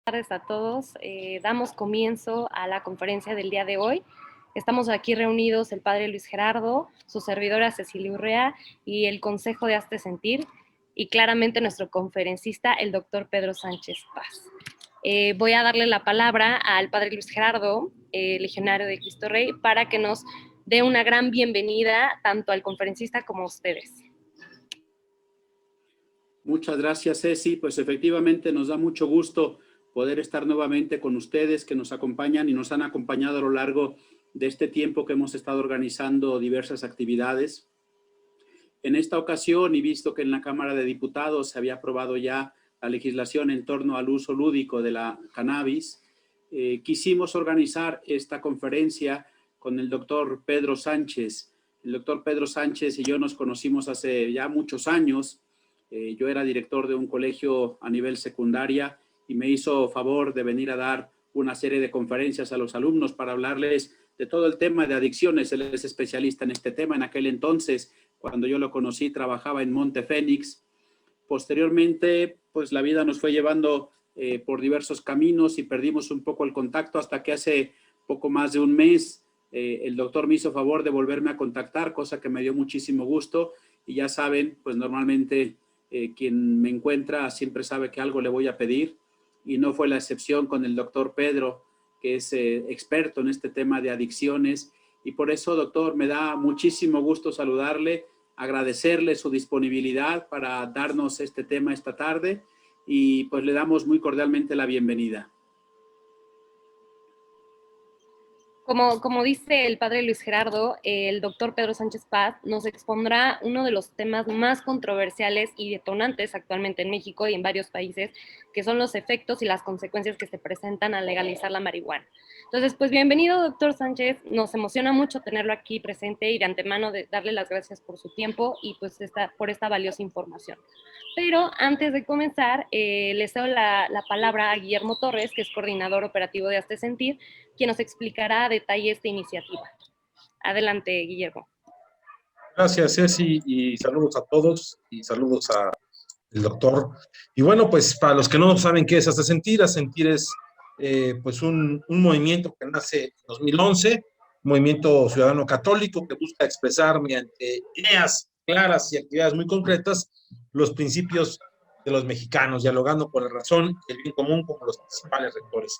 Buenas tardes a todos. Damos comienzo a la conferencia del día de hoy. Estamos aquí reunidos el padre Luis Gerardo, su servidora Cecilia Urrea y el Consejo de Hazte Sentir, y claramente nuestro conferencista, el doctor Pedro Sánchez Paz. Voy a darle la palabra al padre Luis Gerardo, legionario de Cristo Rey, para que nos dé una gran bienvenida tanto al conferencista como a ustedes. Muchas gracias, Ceci. Pues efectivamente nos da mucho gusto poder estar nuevamente con ustedes que nos acompañan y nos han acompañado a lo largo de este tiempo que hemos estado organizando diversas actividades. En esta ocasión, y visto que en la Cámara de Diputados se había aprobado ya la legislación en torno al uso lúdico de la cannabis, quisimos organizar esta conferencia con el doctor Pedro Sánchez. El doctor Pedro Sánchez y yo nos conocimos hace ya muchos años. Yo era director de un colegio a nivel secundaria y me hizo favor de venir a dar una serie de conferencias a los alumnos para hablarles de todo el tema de adicciones. Él es especialista en este tema. En aquel entonces, cuando yo lo conocí, trabajaba en Monte Fénix. Posteriormente, pues la vida nos fue llevando por diversos caminos y perdimos un poco el contacto hasta que hace poco más de un mes el doctor me hizo favor de volverme a contactar, cosa que me dio muchísimo gusto. Y ya saben, pues normalmente quien me encuentra siempre sabe que algo le voy a pedir, y no fue la excepción con el doctor Pedro, que es experto en este tema de adicciones. Y por eso, doctor, me da muchísimo gusto saludarle, agradecerle su disponibilidad para darnos este tema esta tarde, y pues le damos muy cordialmente la bienvenida. Como dice el padre Luis Gerardo, el doctor Pedro Sánchez Paz nos expondrá uno de los temas más controversiales y detonantes actualmente en México y en varios países, que son los efectos y las consecuencias que se presentan al legalizar la marihuana. Entonces, pues bienvenido, doctor Sánchez. Nos emociona mucho tenerlo aquí presente y de antemano darle las gracias por su tiempo y pues por esta valiosa información. Pero antes de comenzar, les doy la palabra a Guillermo Torres, que es coordinador operativo de Hazte Sentir, quien nos explicará a detalle esta iniciativa. Adelante, Guillermo. Gracias, Ceci, y saludos a todos, y saludos al doctor. Y bueno, pues para los que no saben qué es Hazte Sentir es pues un movimiento que nace en 2011, un movimiento ciudadano católico que busca expresar mediante ideas claras y actividades muy concretas los principios de los mexicanos, dialogando por la razón y el bien común como los principales rectores.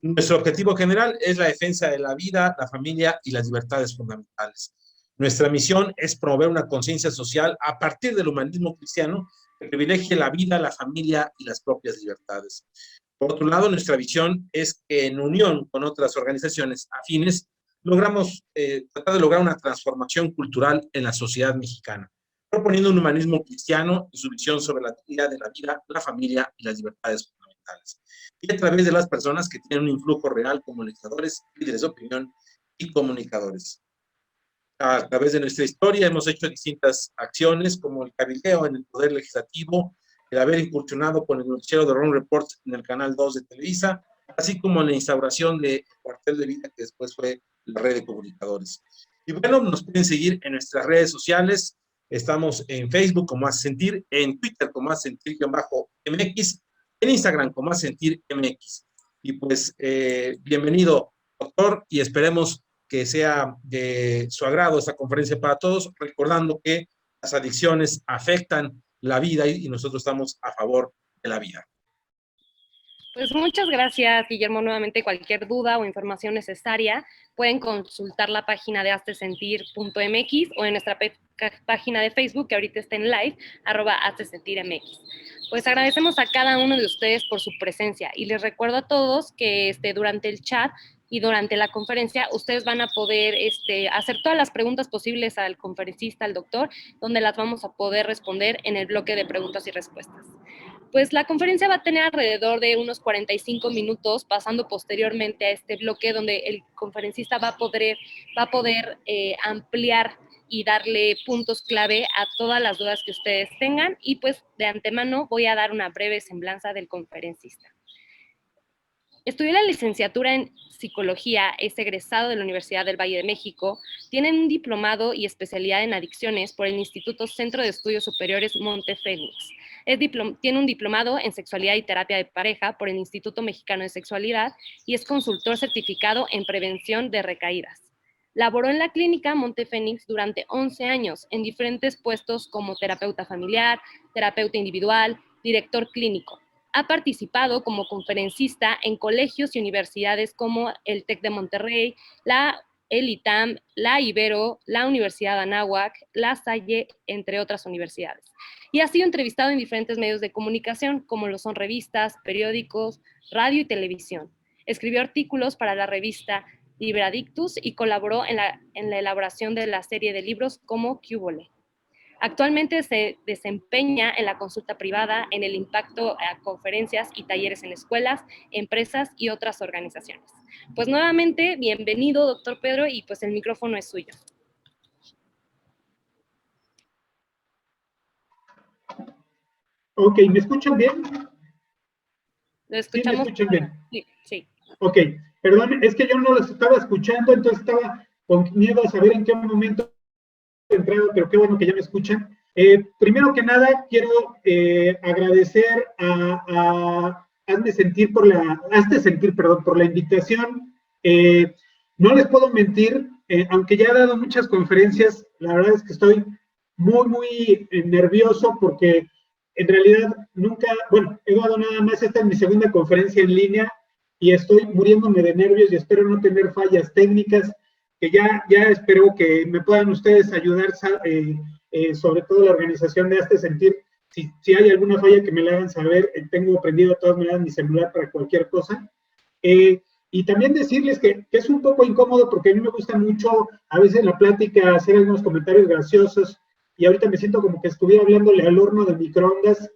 Nuestro objetivo general es la defensa de la vida, la familia y las libertades fundamentales. Nuestra misión es promover una conciencia social a partir del humanismo cristiano que privilegie la vida, la familia y las propias libertades. Por otro lado, nuestra visión es que en unión con otras organizaciones afines logramos tratar de lograr una transformación cultural en la sociedad mexicana, proponiendo un humanismo cristiano y su visión sobre la dignidad de la vida, la familia y las libertades fundamentales. Y a través de las personas que tienen un influjo real como legisladores, líderes de opinión y comunicadores. A través de nuestra historia hemos hecho distintas acciones, como el cabildeo en el Poder Legislativo, el haber incursionado con el noticiero de Ron Report en el Canal 2 de Televisa, así como la instauración del Cuartel de Vida, que después fue la red de comunicadores. Y bueno, nos pueden seguir en nuestras redes sociales. Estamos en Facebook como Hazte Sentir, en Twitter como Hazte Sentir-MX, en Instagram como Hazte Sentir MX. Y pues, bienvenido, doctor, y esperemos que sea de su agrado esta conferencia para todos, recordando que las adicciones afectan la vida y nosotros estamos a favor de la vida. Pues muchas gracias, Guillermo. Nuevamente, cualquier duda o información necesaria, pueden consultar la página de haztesentir.mx o en nuestra página de Facebook, que ahorita está en live, @haztesentirmx. Pues agradecemos a cada uno de ustedes por su presencia y les recuerdo a todos que durante el chat y durante la conferencia ustedes van a poder hacer todas las preguntas posibles al conferencista, al doctor, donde las vamos a poder responder en el bloque de preguntas y respuestas. Pues la conferencia va a tener alrededor de unos 45 minutos, pasando posteriormente a este bloque donde el conferencista va a poder ampliar y darle puntos clave a todas las dudas que ustedes tengan, y pues de antemano voy a dar una breve semblanza del conferencista. Estudió la licenciatura en Psicología, es egresado de la Universidad del Valle de México, tiene un diplomado y especialidad en adicciones por el Instituto Centro de Estudios Superiores Monte Fénix. Tiene un diplomado en sexualidad y terapia de pareja por el Instituto Mexicano de Sexualidad y es consultor certificado en prevención de recaídas. Laboró en la clínica Montefénix durante 11 años en diferentes puestos como terapeuta familiar, terapeuta individual, director clínico. Ha participado como conferencista en colegios y universidades como el TEC de Monterrey, el ITAM, la Ibero, la Universidad de Anáhuac, la Salle, entre otras universidades. Y ha sido entrevistado en diferentes medios de comunicación, como lo son revistas, periódicos, radio y televisión. Escribió artículos para la revista Libradictus y colaboró en la elaboración de la serie de libros como ¿Qué hubole? Actualmente se desempeña en la consulta privada, en el impacto a conferencias y talleres en escuelas, empresas y otras organizaciones. Pues nuevamente, bienvenido, doctor Pedro, y pues el micrófono es suyo. Ok, ¿me escuchan bien? ¿Lo escuchamos? ¿Sí me escuchan bien? Sí, sí. Ok, perdón, es que yo no los estaba escuchando, entonces estaba con miedo a saber en qué momento he entrado, pero qué bueno que ya me escuchan. Primero que nada, quiero agradecer a Hazte Sentir por la invitación. No les puedo mentir, aunque ya he dado muchas conferencias, la verdad es que estoy muy nervioso porque en realidad nunca, bueno, he dado nada más, esta es mi segunda conferencia en línea y estoy muriéndome de nervios y espero no tener fallas técnicas, que ya espero que me puedan ustedes ayudar, sobre todo la organización de Hazte Sentir. Si hay alguna falla que me la hagan saber, tengo prendido de todas maneras mi celular para cualquier cosa. Y también decirles que es un poco incómodo porque a mí me gusta mucho a veces en la plática hacer algunos comentarios graciosos y ahorita me siento como que estuviera hablándole al horno de microondas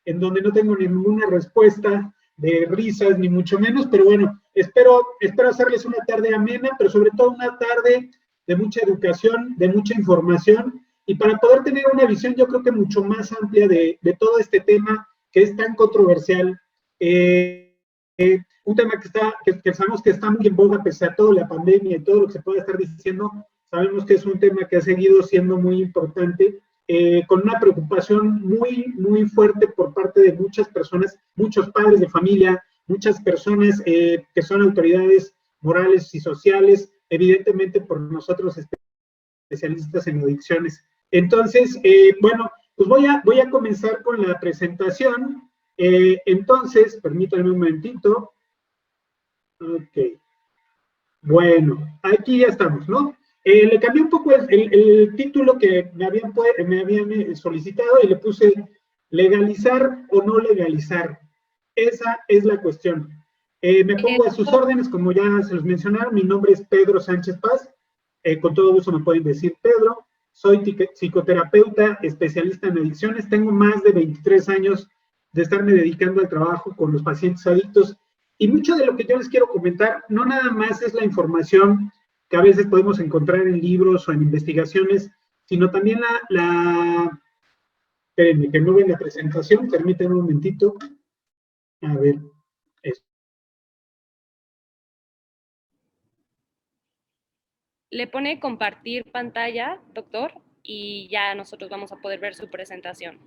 en donde no tengo ninguna respuesta de risas, ni mucho menos, pero bueno, espero hacerles una tarde amena, pero sobre todo una tarde de mucha educación, de mucha información, y para poder tener una visión, yo creo que mucho más amplia de todo este tema que es tan controversial, un tema que sabemos que está muy en boga pese a toda la pandemia y todo lo que se puede estar diciendo, sabemos que es un tema que ha seguido siendo muy importante, con una preocupación muy fuerte por parte de muchas personas, muchos padres de familia, muchas personas que son autoridades morales y sociales, evidentemente por nosotros especialistas en adicciones. Entonces, bueno, pues voy a comenzar con la presentación. Entonces, permítanme un momentito. Ok. Bueno, aquí ya estamos, ¿no? Le cambié un poco el título que me habían solicitado y le puse legalizar o no legalizar. Esa es la cuestión. Me pongo a sus órdenes, como ya se los mencionaron, mi nombre es Pedro Sánchez Paz, con todo gusto me pueden decir Pedro, soy psicoterapeuta, especialista en adicciones, tengo más de 23 años de estarme dedicando al trabajo con los pacientes adictos y mucho de lo que yo les quiero comentar no nada más es la información que a veces podemos encontrar en libros o en investigaciones, sino también espérenme, que no ven la presentación, permítanme un momentito. A ver, eso. Le pone compartir pantalla, doctor, y ya nosotros vamos a poder ver su presentación.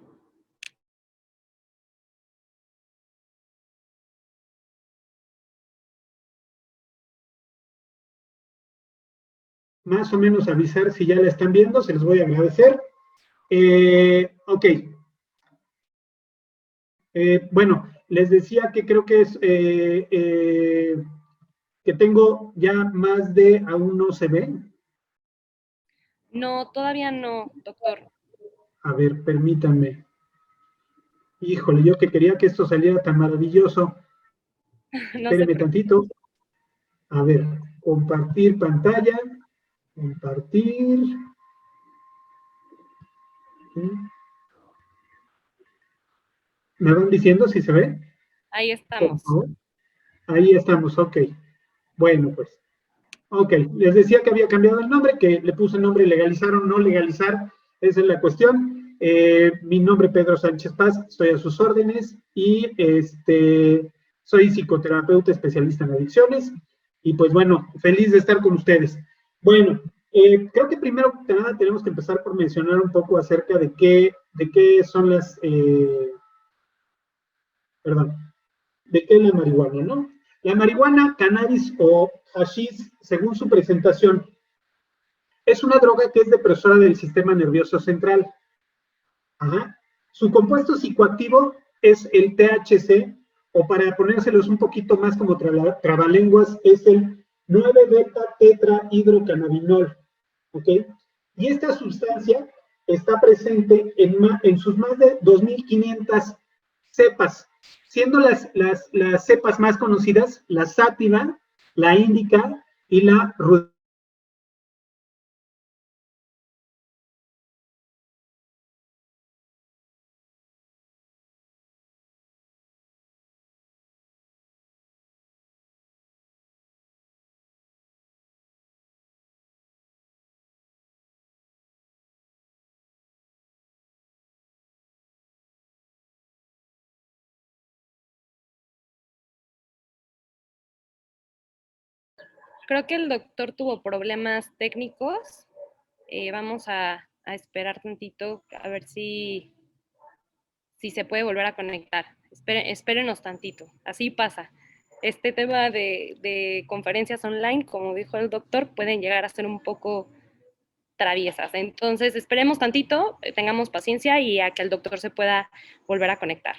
Más o menos avisar si ya la están viendo, se los voy a agradecer. Ok. Bueno, les decía que creo que es que tengo ya más de, aún no se ve. No, todavía no, doctor. A ver, permítanme. Híjole, yo que quería que esto saliera tan maravilloso. No Espérenme tantito. A ver, compartir pantalla. Compartir. ¿Me van diciendo si se ve? Ahí estamos. Ahí estamos, ok. Bueno, pues. Ok, les decía que había cambiado el nombre, que le puse el nombre legalizar o no legalizar, esa es la cuestión. Mi nombre es Pedro Sánchez Paz, estoy a sus órdenes y soy psicoterapeuta especialista en adicciones y pues bueno, feliz de estar con ustedes. Bueno, creo que primero que nada tenemos que empezar por mencionar un poco acerca de qué son perdón, ¿de qué es la marihuana, no? La marihuana, cannabis o hashish, según su presentación, es una droga que es depresora del sistema nervioso central. Ajá. Su compuesto psicoactivo es el THC, o para ponérselos un poquito más como trabalenguas, es el 9-beta-tetrahidrocannabinol. ¿Ok? Y esta sustancia está presente en sus más de 2.500 cepas, siendo las cepas más conocidas la sátiva, la índica y la ruderal. Creo que el doctor tuvo problemas técnicos. Vamos a esperar tantito a ver si se puede volver a conectar. Espérenos tantito. Así pasa. Este tema de conferencias online, como dijo el doctor, pueden llegar a ser un poco traviesas. Entonces, esperemos tantito, tengamos paciencia y a que el doctor se pueda volver a conectar.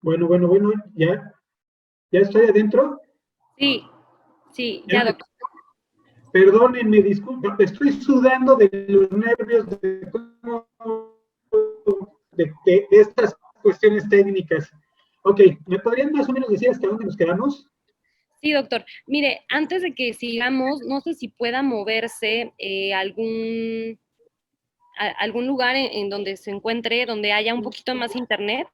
Bueno, ya estoy adentro. Sí, ya, doctor. Perdónenme, disculpen, estoy sudando de los nervios de estas cuestiones técnicas. Ok, ¿me podrían más o menos decir hasta dónde nos quedamos? Sí, doctor. Mire, antes de que sigamos, no sé si pueda moverse algún lugar en donde se encuentre, donde haya un poquito más internet.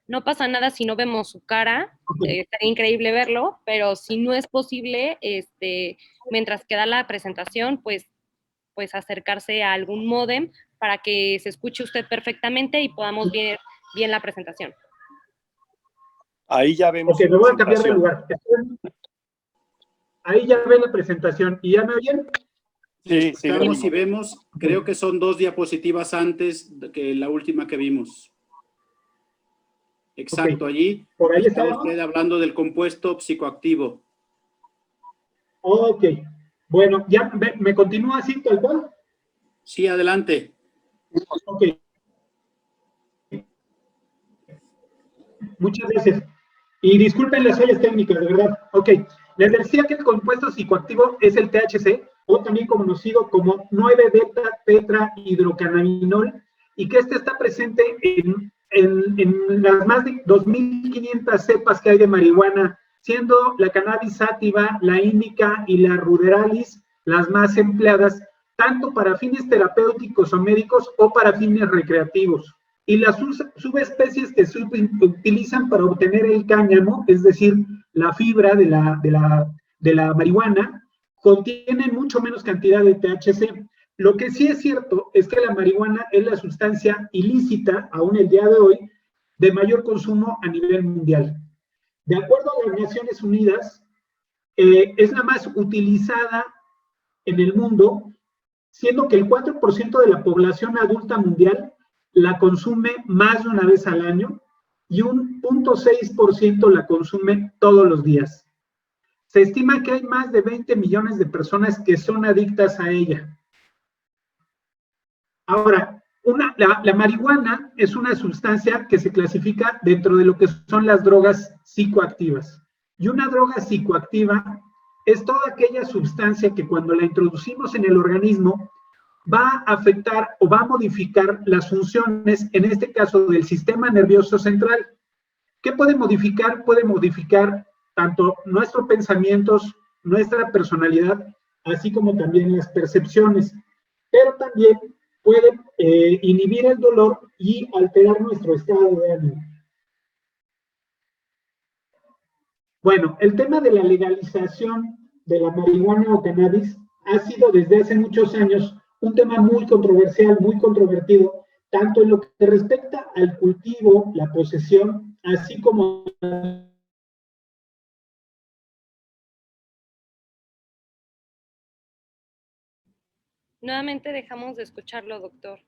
No pasa nada si no vemos su cara, estaría increíble verlo, pero si no es posible, mientras queda la presentación, pues acercarse a algún módem para que se escuche usted perfectamente y podamos ver bien la presentación. Ahí ya vemos. Ok, me voy a cambiar de lugar. Ahí ya ve la presentación. ¿Y ya me oyen? Sí, estamos y vemos, creo que son 2 diapositivas antes que la última que vimos. Exacto, Okay. Allí por ahí está usted hablando del compuesto psicoactivo. Ok, bueno, ¿ya me continúa así tal cual? Sí, adelante. Ok. Muchas gracias. Y disculpen las fallas técnicas, de verdad. Ok, les decía que el compuesto psicoactivo es el THC, o también conocido como 9-beta-tetrahidrocannabinol, y que este está presente en las más de 2.500 cepas que hay de marihuana, siendo la cannabis sativa, la índica y la ruderalis las más empleadas tanto para fines terapéuticos o médicos o para fines recreativos. Y las subespecies que se utilizan para obtener el cáñamo, es decir, la fibra de la marihuana, contienen mucho menos cantidad de THC. Lo que sí es cierto es que la marihuana es la sustancia ilícita, aún el día de hoy, de mayor consumo a nivel mundial. De acuerdo a las Naciones Unidas, es la más utilizada en el mundo, siendo que el 4% de la población adulta mundial la consume más de una vez al año y un 0.6% la consume todos los días. Se estima que hay más de 20 millones de personas que son adictas a ella. Ahora, la marihuana es una sustancia que se clasifica dentro de lo que son las drogas psicoactivas. Y una droga psicoactiva es toda aquella sustancia que cuando la introducimos en el organismo va a afectar o va a modificar las funciones, en este caso del sistema nervioso central. ¿Qué puede modificar? Puede modificar tanto nuestros pensamientos, nuestra personalidad, así como también las percepciones, pero también puede inhibir el dolor y alterar nuestro estado de ánimo. Bueno, el tema de la legalización de la marihuana o cannabis ha sido desde hace muchos años un tema muy controversial, muy controvertido, tanto en lo que respecta al cultivo, la posesión, así como Nuevamente dejamos de escucharlo, doctor.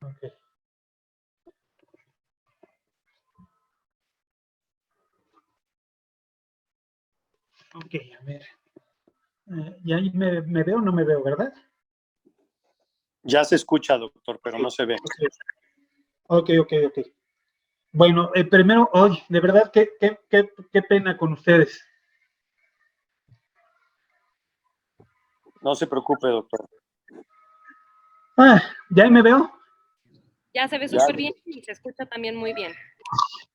Ok. Ok, a ver. ¿Y ahí me veo o no me veo, verdad? Ya se escucha, doctor, pero no se ve. Ok. Bueno, primero, hoy, de verdad, qué pena con ustedes. No se preocupe, doctor. ¿Ya ahí me veo? Ya se ve Ya. súper bien y se escucha también muy bien.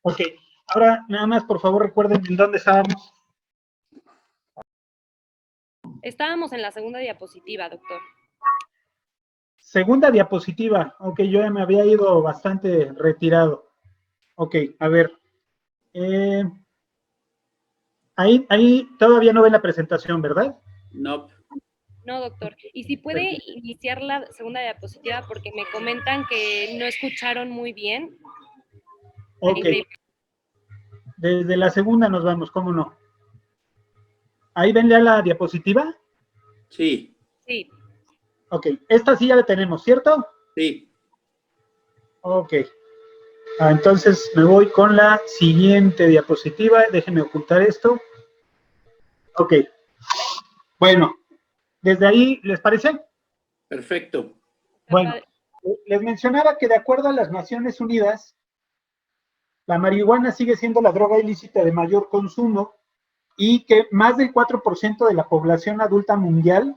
Ok. Ahora, nada más, por favor, recuerden en dónde estábamos. Estábamos en la segunda diapositiva, doctor. Segunda diapositiva. Ok, yo ya me había ido bastante retirado. Ok, a ver. Ahí todavía no ven la presentación, ¿verdad? No. No, doctor. Y si puede iniciar la segunda diapositiva porque me comentan que no escucharon muy bien. Ok. Desde la segunda nos vamos, ¿cómo no? ¿Ahí ven ya la diapositiva? Sí. Sí. Ok, esta sí ya la tenemos, ¿cierto? Sí. Ok. Entonces me voy con la siguiente diapositiva. Déjenme ocultar esto. Ok. Bueno, desde ahí, ¿les parece? Perfecto. Bueno, les mencionaba que de acuerdo a las Naciones Unidas, la marihuana sigue siendo la droga ilícita de mayor consumo y que más del 4% de la población adulta mundial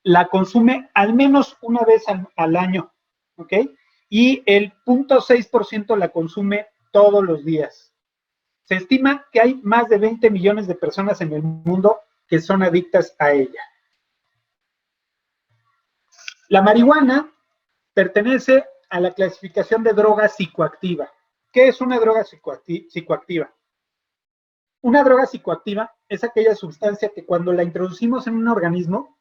la consume al menos una vez al año, ¿ok? Y el 0.6% la consume todos los días. Se estima que hay más de 20 millones de personas en el mundo que son adictas a ella. La marihuana pertenece a la clasificación de droga psicoactiva. ¿Qué es una droga psicoactiva? Una droga psicoactiva es aquella sustancia que cuando la introducimos en un organismo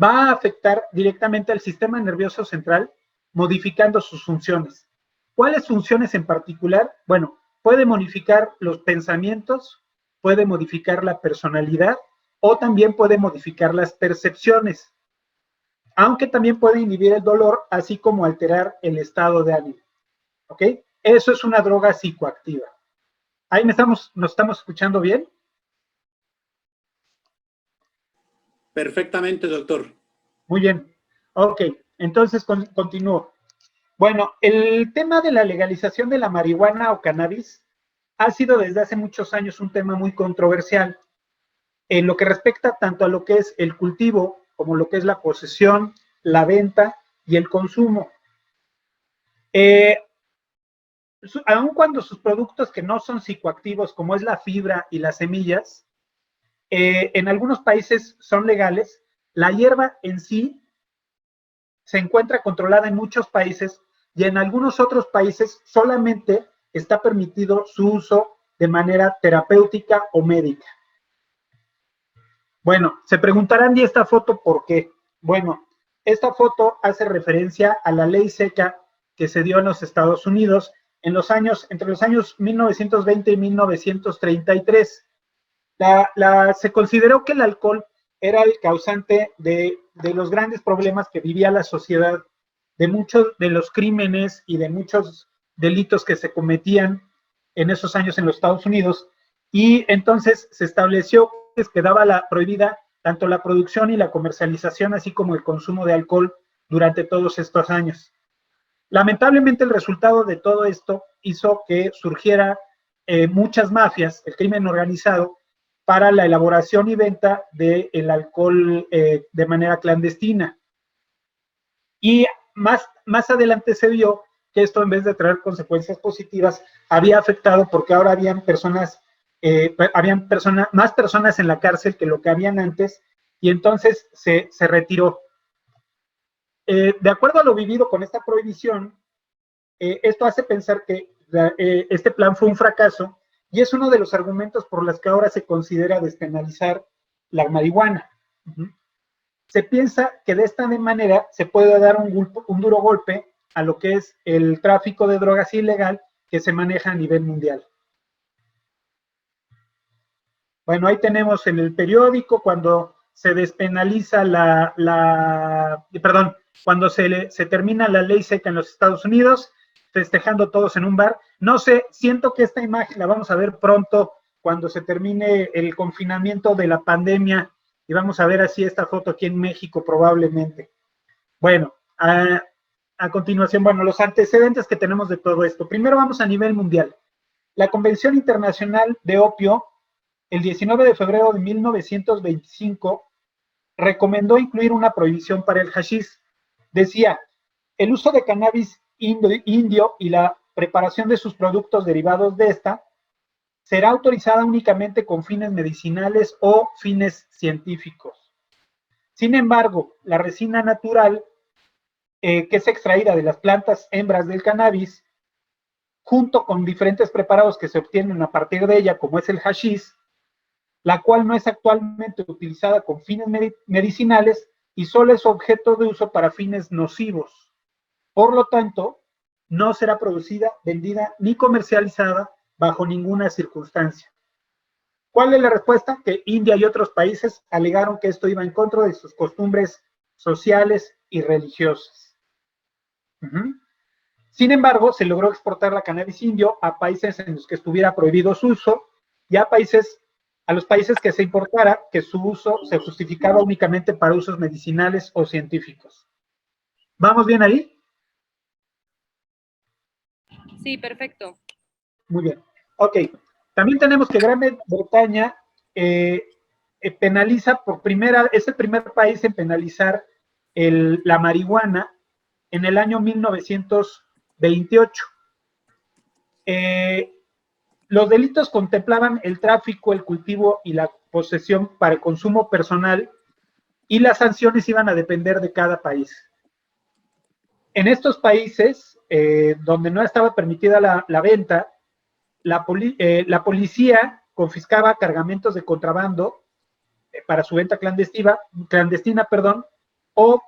va a afectar directamente al sistema nervioso central, modificando sus funciones. ¿Cuáles funciones en particular? Bueno, puede modificar los pensamientos, puede modificar la personalidad o también puede modificar las percepciones, aunque también puede inhibir el dolor, así como alterar el estado de ánimo. ¿Ok? Eso es una droga psicoactiva. ¿Ahí nos estamos escuchando bien? Perfectamente, doctor. Muy bien. Ok, entonces continúo. Bueno, el tema de la legalización de la marihuana o cannabis ha sido desde hace muchos años un tema muy controversial en lo que respecta tanto a lo que es el cultivo como lo que es la posesión, la venta y el consumo. Aun cuando sus productos que no son psicoactivos, como es la fibra y las semillas, en algunos países son legales, la hierba en sí se encuentra controlada en muchos países y en algunos otros países solamente está permitido su uso de manera terapéutica o médica. Bueno, se preguntarán, ¿y esta foto por qué? Bueno, esta foto hace referencia a la ley seca que se dio en los Estados Unidos entre los años 1920 y 1933. Se consideró que el alcohol era el causante de los grandes problemas que vivía la sociedad, de muchos de los crímenes y de muchos delitos que se cometían en esos años en los Estados Unidos, y entonces se estableció que quedaba prohibida tanto la producción y la comercialización, así como el consumo de alcohol durante todos estos años. Lamentablemente el resultado de todo esto hizo que surgiera muchas mafias, el crimen organizado, para la elaboración y venta del alcohol de manera clandestina. Y más adelante se vio que esto, en vez de traer consecuencias positivas, había afectado porque ahora habían más personas en la cárcel que lo que habían antes, y entonces se retiró. De acuerdo a lo vivido con esta prohibición, esto hace pensar que este plan fue un fracaso y es uno de los argumentos por los que ahora se considera despenalizar la marihuana. Se piensa que de esta manera se puede dar un duro golpe a lo que es el tráfico de drogas ilegal que se maneja a nivel mundial. Bueno, ahí tenemos en el periódico cuando se despenaliza cuando se termina la ley seca en los Estados Unidos, festejando todos en un bar. No sé, siento que esta imagen la vamos a ver pronto cuando se termine el confinamiento de la pandemia y vamos a ver así esta foto aquí en México probablemente. Bueno, a continuación, bueno, los antecedentes que tenemos de todo esto. Primero vamos a nivel mundial. La Convención Internacional de Opio, el 19 de febrero de 1925, recomendó incluir una prohibición para el hashish. Decía, el uso de cannabis indio y la preparación de sus productos derivados de esta será autorizada únicamente con fines medicinales o fines científicos. Sin embargo, la resina natural, que es extraída de las plantas hembras del cannabis, junto con diferentes preparados que se obtienen a partir de ella, como es el hashish, la cual no es actualmente utilizada con fines medicinales y solo es objeto de uso para fines nocivos. Por lo tanto, no será producida, vendida ni comercializada bajo ninguna circunstancia. ¿Cuál es la respuesta? Que India y otros países alegaron que esto iba en contra de sus costumbres sociales y religiosas. Sin embargo, se logró exportar la cannabis indio a países en los que estuviera prohibido su uso y a los países que se importara que su uso se justificaba únicamente para usos medicinales o científicos. ¿Vamos bien ahí? Sí, perfecto. Muy bien. Ok. También tenemos que Gran Bretaña penaliza es el primer país en penalizar la marihuana en el año 1928. Los delitos contemplaban el tráfico, el cultivo y la posesión para el consumo personal y las sanciones iban a depender de cada país. En estos países, donde no estaba permitida la venta, la policía confiscaba cargamentos de contrabando para su venta clandestina, o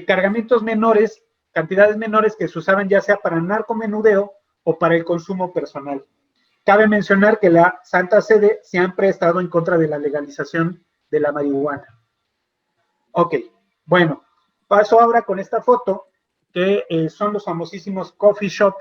cargamentos menores, cantidades menores que se usaban ya sea para narcomenudeo o para el consumo personal. Cabe mencionar que la Santa Sede siempre ha estado en contra de la legalización de la marihuana. Ok, bueno, paso ahora con esta foto, que son los famosísimos coffee shop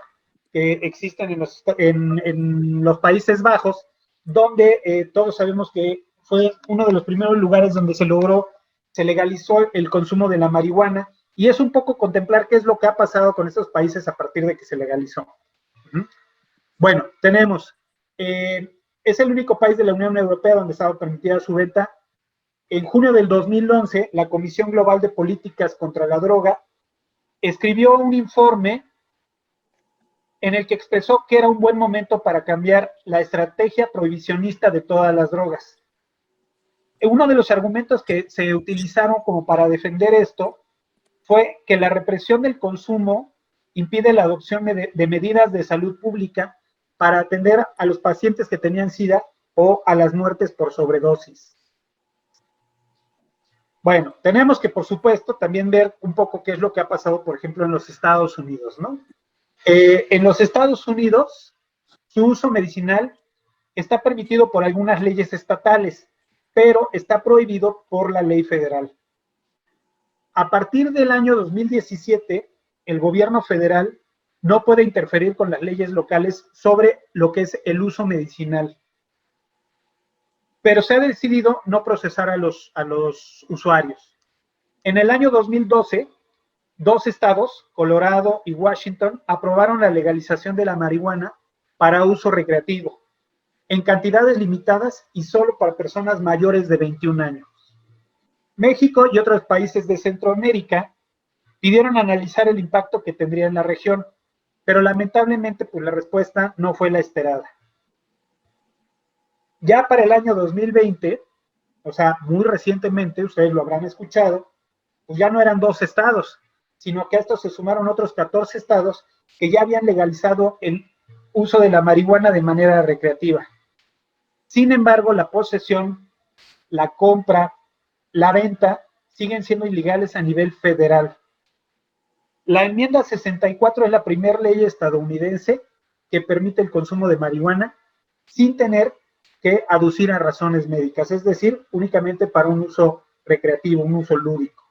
que existen en los Países Bajos, donde todos sabemos que fue uno de los primeros lugares donde se legalizó el consumo de la marihuana, y es un poco contemplar qué es lo que ha pasado con estos países a partir de que se legalizó. Bueno, tenemos, es el único país de la Unión Europea donde estaba permitida su venta. En junio del 2011, la Comisión Global de Políticas contra la Droga escribió un informe en el que expresó que era un buen momento para cambiar la estrategia prohibicionista de todas las drogas. Uno de los argumentos que se utilizaron como para defender esto fue que la represión del consumo impide la adopción de medidas de salud pública para atender a los pacientes que tenían SIDA o a las muertes por sobredosis. Bueno, tenemos que, por supuesto, también ver un poco qué es lo que ha pasado, por ejemplo, en los Estados Unidos, ¿no? En los Estados Unidos, su uso medicinal está permitido por algunas leyes estatales, pero está prohibido por la ley federal. A partir del año 2017, el gobierno federal no puede interferir con las leyes locales sobre lo que es el uso medicinal. Pero se ha decidido no procesar a los usuarios. En el año 2012, 2 estados, Colorado y Washington, aprobaron la legalización de la marihuana para uso recreativo, en cantidades limitadas y solo para personas mayores de 21 años. México y otros países de Centroamérica pidieron analizar el impacto que tendría en la región, pero lamentablemente pues, la respuesta no fue la esperada. Ya para el año 2020, o sea, muy recientemente, ustedes lo habrán escuchado, pues ya no eran 2 estados, sino que a estos se sumaron otros 14 estados que ya habían legalizado el uso de la marihuana de manera recreativa. Sin embargo, la posesión, la compra, la venta siguen siendo ilegales a nivel federal. La enmienda 64 es la primera ley estadounidense que permite el consumo de marihuana sin tener que aducir a razones médicas, es decir, únicamente para un uso recreativo, un uso lúdico.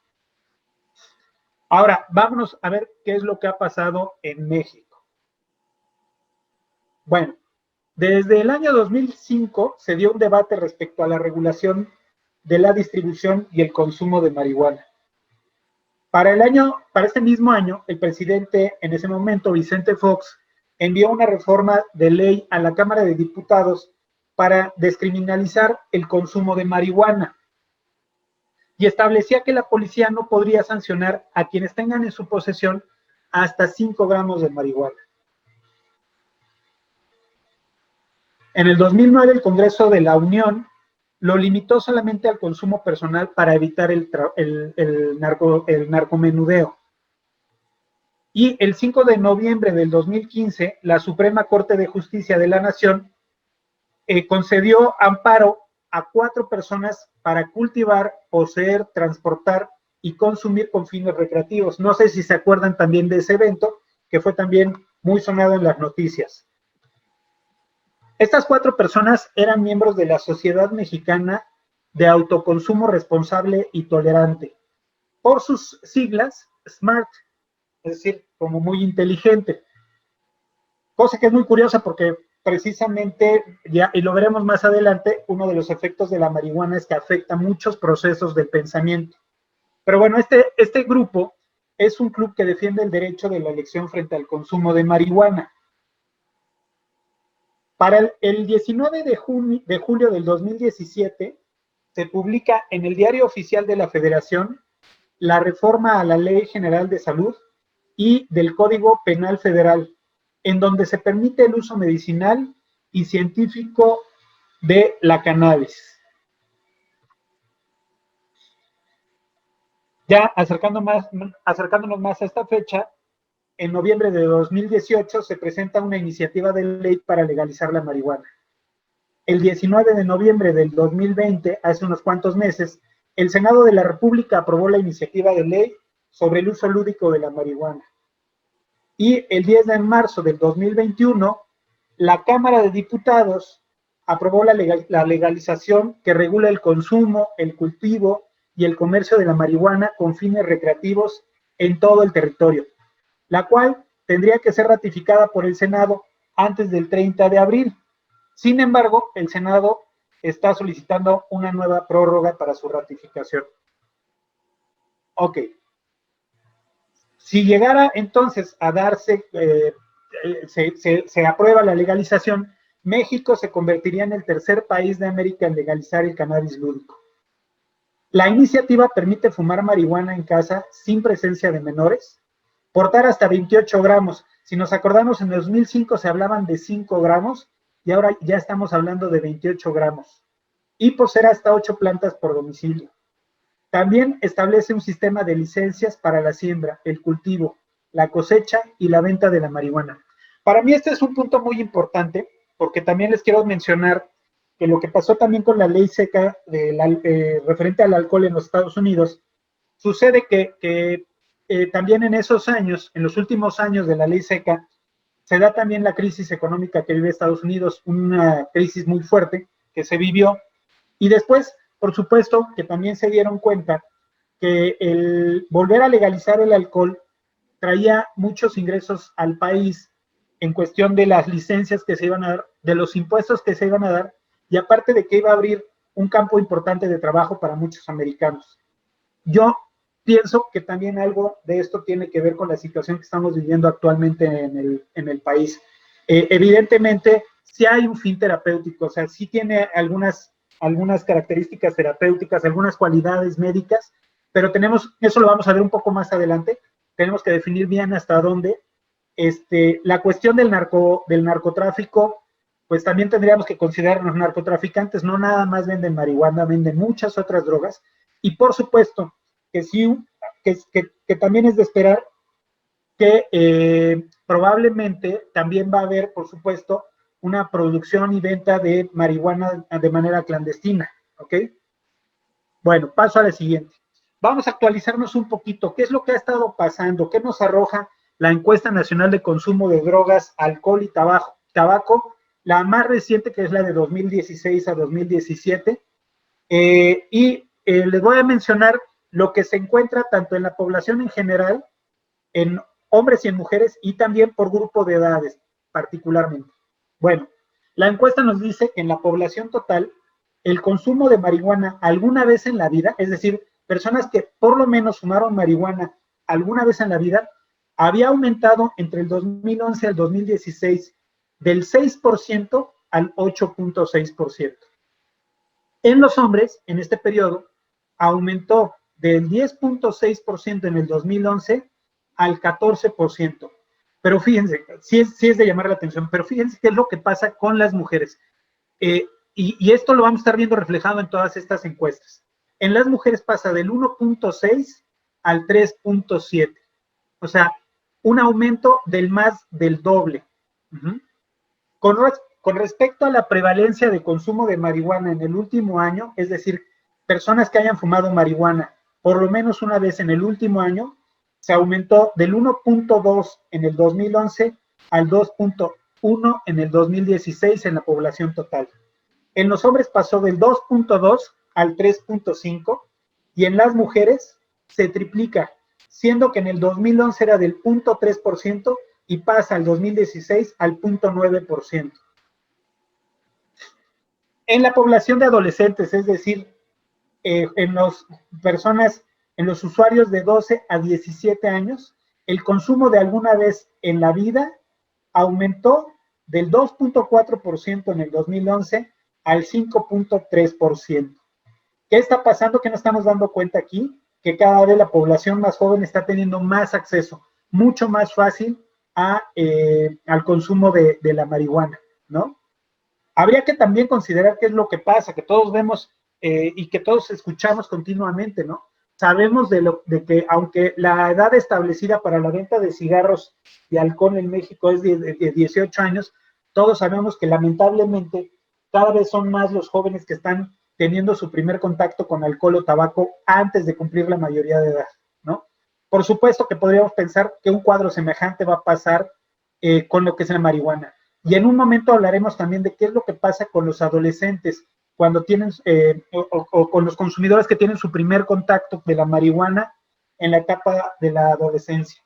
Ahora, vámonos a ver qué es lo que ha pasado en México. Bueno, desde el año 2005 se dio un debate respecto a la regulación de la distribución y el consumo de marihuana. Para este mismo año, el presidente en ese momento, Vicente Fox, envió una reforma de ley a la Cámara de Diputados para descriminalizar el consumo de marihuana y establecía que la policía no podría sancionar a quienes tengan en su posesión hasta 5 gramos de marihuana. En el 2009, el Congreso de la Unión lo limitó solamente al consumo personal para evitar el narcomenudeo. Y el 5 de noviembre del 2015, la Suprema Corte de Justicia de la Nación concedió amparo a 4 personas para cultivar, poseer, transportar y consumir con fines recreativos. No sé si se acuerdan también de ese evento, que fue también muy sonado en las noticias. Estas 4 personas eran miembros de la Sociedad Mexicana de Autoconsumo Responsable y Tolerante. Por sus siglas, SMART, es decir, como muy inteligente. Cosa que es muy curiosa porque precisamente, ya, y lo veremos más adelante, uno de los efectos de la marihuana es que afecta muchos procesos del pensamiento. Pero bueno, este grupo es un club que defiende el derecho de la elección frente al consumo de marihuana. Para el 19 de julio del 2017, se publica en el Diario Oficial de la Federación la reforma a la Ley General de Salud y del Código Penal Federal, en donde se permite el uso medicinal y científico de la cannabis. Ya acercándonos más a esta fecha, en noviembre de 2018 se presenta una iniciativa de ley para legalizar la marihuana. El 19 de noviembre del 2020, hace unos cuantos meses, el Senado de la República aprobó la iniciativa de ley sobre el uso lúdico de la marihuana. Y el 10 de marzo del 2021, la Cámara de Diputados aprobó la legalización que regula el consumo, el cultivo y el comercio de la marihuana con fines recreativos en todo el territorio, la cual tendría que ser ratificada por el Senado antes del 30 de abril. Sin embargo, el Senado está solicitando una nueva prórroga para su ratificación. Ok. Si llegara entonces a darse, se aprueba la legalización, México se convertiría en el tercer país de América en legalizar el cannabis lúdico. La iniciativa permite fumar marihuana en casa sin presencia de menores, portar hasta 28 gramos. Si nos acordamos, en 2005 se hablaban de 5 gramos y ahora ya estamos hablando de 28 gramos. Y poseer hasta 8 plantas por domicilio. También establece un sistema de licencias para la siembra, el cultivo, la cosecha y la venta de la marihuana. Para mí este es un punto muy importante, porque también les quiero mencionar que lo que pasó también con la ley seca referente al alcohol en los Estados Unidos, sucede que también en esos años, en los últimos años de la ley seca, se da también la crisis económica que vive Estados Unidos, una crisis muy fuerte que se vivió, y después, por supuesto, que también se dieron cuenta que el volver a legalizar el alcohol traía muchos ingresos al país en cuestión de las licencias que se iban a dar, de los impuestos que se iban a dar, y aparte de que iba a abrir un campo importante de trabajo para muchos americanos. Yo pienso que también algo de esto tiene que ver con la situación que estamos viviendo actualmente en el país. Evidentemente, sí hay un fin terapéutico, o sea, sí tiene algunas características terapéuticas, algunas cualidades médicas, pero eso lo vamos a ver un poco más adelante, tenemos que definir bien hasta dónde. La cuestión del narcotráfico, pues también tendríamos que considerar los narcotraficantes, no nada más venden marihuana, venden muchas otras drogas, y por supuesto que sí, que también es de esperar que probablemente también va a haber, por supuesto, una producción y venta de marihuana de manera clandestina, ¿ok? Bueno, paso a la siguiente. Vamos a actualizarnos un poquito. ¿Qué es lo que ha estado pasando? ¿Qué nos arroja la encuesta nacional de consumo de drogas, alcohol y tabaco? La más reciente, que es la de 2016 a 2017. Les voy a mencionar lo que se encuentra tanto en la población en general, en hombres y en mujeres, y también por grupo de edades, particularmente. Bueno, la encuesta nos dice que en la población total, el consumo de marihuana alguna vez en la vida, es decir, personas que por lo menos fumaron marihuana alguna vez en la vida, había aumentado entre el 2011 al 2016 del 6% al 8.6%. En los hombres, en este periodo, aumentó del 10.6% en el 2011 al 14%. Pero fíjense, sí es de llamar la atención, pero fíjense qué es lo que pasa con las mujeres. Y esto lo vamos a estar viendo reflejado en todas estas encuestas. En las mujeres pasa del 1.6 al 3.7. O sea, un aumento del más del doble. Con respecto a la prevalencia de consumo de marihuana en el último año, es decir, personas que hayan fumado marihuana por lo menos una vez en el último año, se aumentó del 1.2 en el 2011 al 2.1 en el 2016 en la población total. En los hombres pasó del 2.2 al 3.5 y en las mujeres se triplica, siendo que en el 2011 era del 0.3% y pasa al 2016 al 0.9%. En la población de adolescentes, es decir, en los usuarios de 12 a 17 años, el consumo de alguna vez en la vida aumentó del 2.4% en el 2011 al 5.3%. ¿Qué está pasando? ¿Qué nos estamos dando cuenta aquí? Que cada vez la población más joven está teniendo más acceso, mucho más fácil al consumo de la marihuana, ¿no? Habría que también considerar qué es lo que pasa, que todos vemos y que todos escuchamos continuamente, ¿no? Sabemos de que aunque la edad establecida para la venta de cigarros y alcohol en México es de 18 años, todos sabemos que lamentablemente cada vez son más los jóvenes que están teniendo su primer contacto con alcohol o tabaco antes de cumplir la mayoría de edad, ¿no? Por supuesto que podríamos pensar que un cuadro semejante va a pasar con lo que es la marihuana. Y en un momento hablaremos también de qué es lo que pasa con los adolescentes cuando tienen, o con los consumidores que tienen su primer contacto de la marihuana en la etapa de la adolescencia.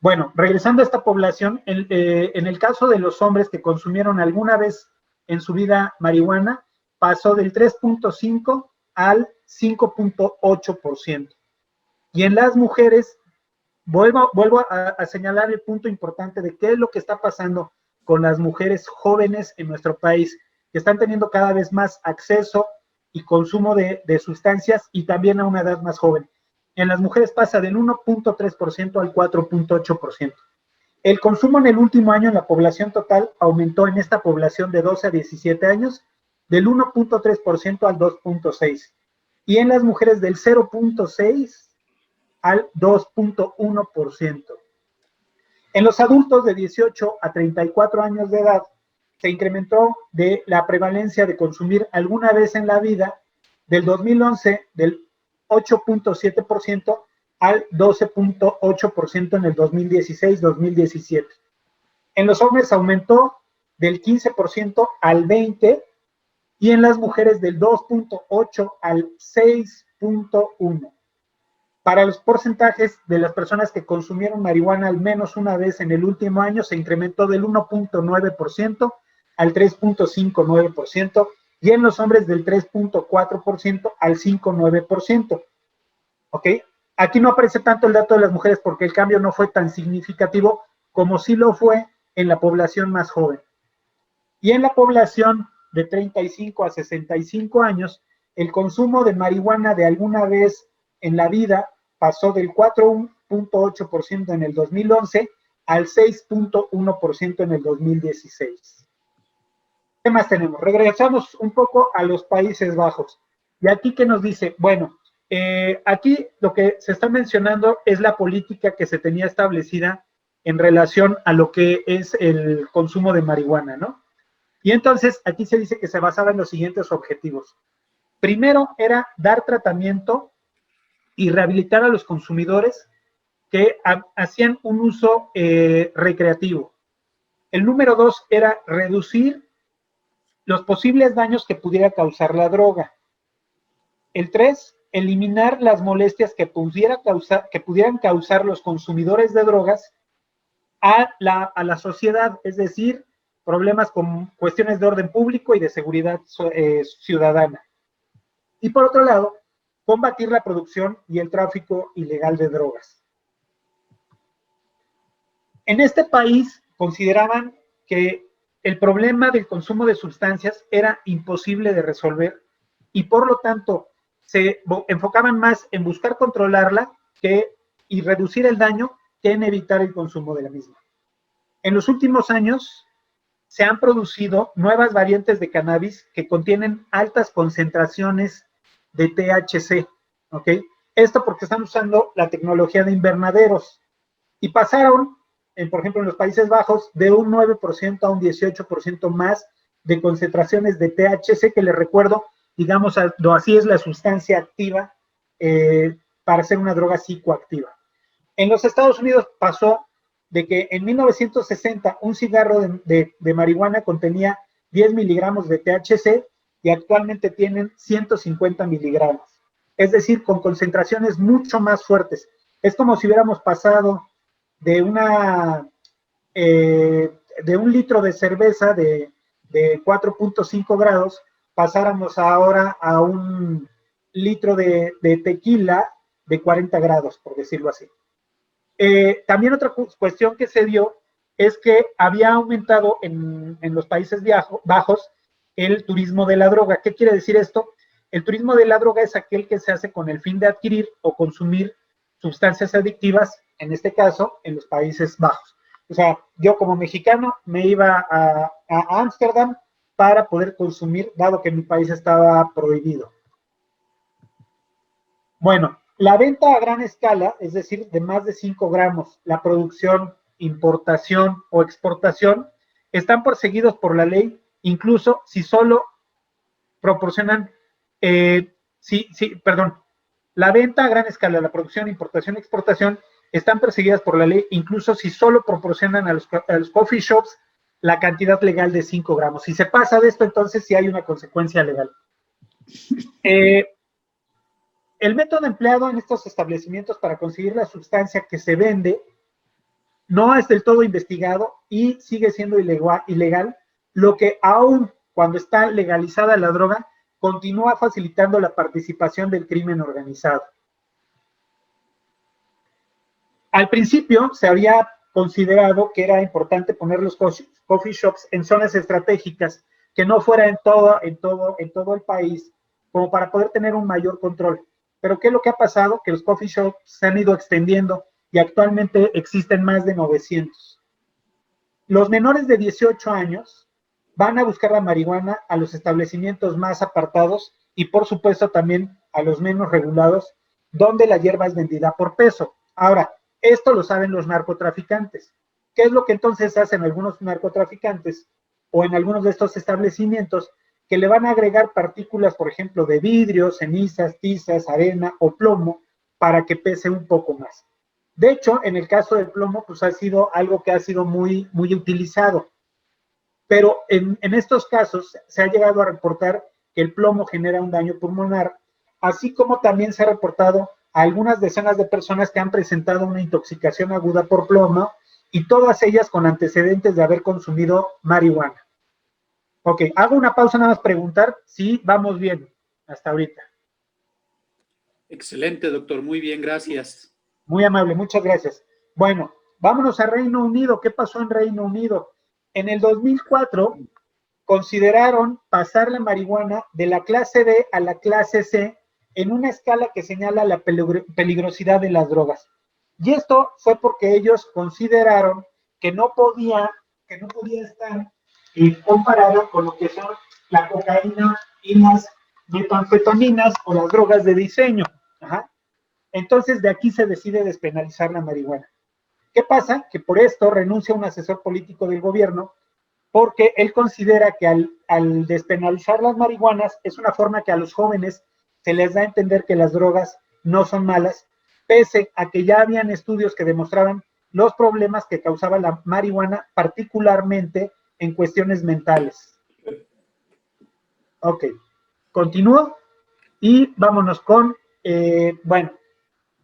Bueno, regresando a esta población, en el caso de los hombres que consumieron alguna vez en su vida marihuana, pasó del 3.5 al 5.8%. Y en las mujeres, vuelvo a señalar el punto importante de qué es lo que está pasando con las mujeres jóvenes en nuestro país, que están teniendo cada vez más acceso y consumo de sustancias y también a una edad más joven. En las mujeres pasa del 1.3% al 4.8%. El consumo en el último año en la población total aumentó en esta población de 12 a 17 años del 1.3% al 2.6%. Y en las mujeres del 0.6% al 2.1%. En los adultos de 18 a 34 años de edad, se incrementó de la prevalencia de consumir alguna vez en la vida del 2011 del 8.7% al 12.8% en el 2016-2017. En los hombres aumentó del 15% al 20% y en las mujeres del 2.8 al 6.1%. Para los porcentajes de las personas que consumieron marihuana al menos una vez en el último año, se incrementó del 1.9% al 3.59% y en los hombres del 3.4% al 5.9%. ¿Ok? Aquí no aparece tanto el dato de las mujeres porque el cambio no fue tan significativo como sí lo fue en la población más joven. Y en la población de 35 a 65 años, el consumo de marihuana de alguna vez en la vida pasó del 4.8% en el 2011 al 6.1% en el 2016. ¿Qué más tenemos? Regresamos un poco a los Países Bajos. Y aquí que nos dice, bueno, aquí lo que se está mencionando es la política que se tenía establecida en relación a lo que es el consumo de marihuana, ¿no? Y entonces aquí se dice que se basaba en los siguientes objetivos. Primero era dar tratamiento y rehabilitar a los consumidores que hacían un uso recreativo. El número 2 era reducir los posibles daños que pudiera causar la droga. El 3 eliminar las molestias que pudieran causar los consumidores de drogas a la sociedad, es decir, problemas con cuestiones de orden público y de seguridad ciudadana. Y por otro lado, combatir la producción y el tráfico ilegal de drogas. En este país consideraban que el problema del consumo de sustancias era imposible de resolver y por lo tanto se enfocaban más en buscar controlarla y reducir el daño que en evitar el consumo de la misma. En los últimos años se han producido nuevas variantes de cannabis que contienen altas concentraciones de THC, ¿ok? Esto porque están usando la tecnología de invernaderos y pasaron, por ejemplo, en los Países Bajos, de un 9% a un 18% más de concentraciones de THC, que les recuerdo, digamos, así es la sustancia activa para ser una droga psicoactiva. En los Estados Unidos pasó de que en 1960 un cigarro de marihuana contenía 10 miligramos de THC y actualmente tienen 150 miligramos. Es decir, con concentraciones mucho más fuertes. Es como si hubiéramos pasado de un litro de cerveza de 4.5 grados, pasáramos ahora a un litro de tequila de 40 grados, por decirlo así. También otra cuestión que se dio es que había aumentado en los Países Bajos el turismo de la droga. ¿Qué quiere decir esto? El turismo de la droga es aquel que se hace con el fin de adquirir o consumir sustancias adictivas, en este caso, en los Países Bajos. O sea, yo como mexicano me iba a Ámsterdam para poder consumir, dado que en mi país estaba prohibido. Bueno, la venta a gran escala, es decir, de más de 5 gramos, la producción, importación o exportación, están perseguidos por la ley, incluso si solo proporcionan, la venta a gran escala, la producción, importación y exportación están perseguidas por la ley, incluso si solo proporcionan a los coffee shops la cantidad legal de 5 gramos. Si se pasa de esto, entonces sí hay una consecuencia legal. El método empleado en estos establecimientos para conseguir la sustancia que se vende no es del todo investigado y sigue siendo ilegal, lo que aún cuando está legalizada la droga, continúa facilitando la participación del crimen organizado. Al principio se había considerado que era importante poner los coffee shops en zonas estratégicas, que no fuera en todo el país, como para poder tener un mayor control. Pero ¿qué es lo que ha pasado? Que los coffee shops se han ido extendiendo y actualmente existen más de 900. Los menores de 18 años van a buscar la marihuana a los establecimientos más apartados y por supuesto también a los menos regulados, donde la hierba es vendida por peso. Ahora, esto lo saben los narcotraficantes. ¿Qué es lo que entonces hacen algunos narcotraficantes o en algunos de estos establecimientos? Que le van a agregar partículas, por ejemplo, de vidrio, cenizas, tizas, arena o plomo para que pese un poco más. De hecho, en el caso del plomo, pues ha sido algo que ha sido muy, muy utilizado. Pero en estos casos se ha llegado a reportar que el plomo genera un daño pulmonar, así como también se ha reportado a algunas decenas de personas que han presentado una intoxicación aguda por plomo y todas ellas con antecedentes de haber consumido marihuana. Ok, hago una pausa nada más preguntar si vamos bien hasta ahorita. Excelente, doctor. Muy bien, gracias. Muy amable, muchas gracias. Bueno, vámonos a Reino Unido. ¿Qué pasó en Reino Unido? En el 2004 consideraron pasar la marihuana de la clase D a la clase C en una escala que señala la peligrosidad de las drogas. Y esto fue porque ellos consideraron que no podía estar comparado con lo que son la cocaína y las metanfetaminas o las drogas de diseño. Ajá. Entonces, de aquí se decide despenalizar la marihuana. ¿Qué pasa? Que por esto renuncia un asesor político del gobierno porque él considera que al despenalizar las marihuanas es una forma que a los jóvenes se les da a entender que las drogas no son malas, pese a que ya habían estudios que demostraban los problemas que causaba la marihuana, particularmente en cuestiones mentales. Ok, continúo y vámonos con bueno,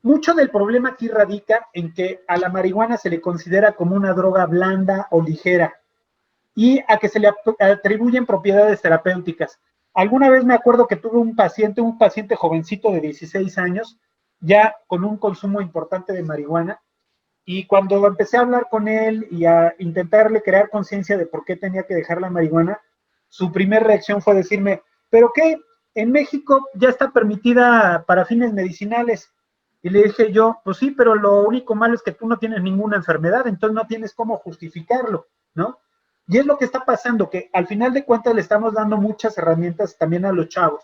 mucho del problema aquí radica en que a la marihuana se le considera como una droga blanda o ligera y a que se le atribuyen propiedades terapéuticas. Alguna vez me acuerdo que tuve un paciente jovencito de 16 años, ya con un consumo importante de marihuana, y cuando empecé a hablar con él y a intentarle crear conciencia de por qué tenía que dejar la marihuana, su primera reacción fue decirme, ¿pero qué? En México ya está permitida para fines medicinales. Y le dije yo, pues sí, pero lo único malo es que tú no tienes ninguna enfermedad, entonces no tienes cómo justificarlo, ¿no? Y es lo que está pasando, que al final de cuentas le estamos dando muchas herramientas también a los chavos,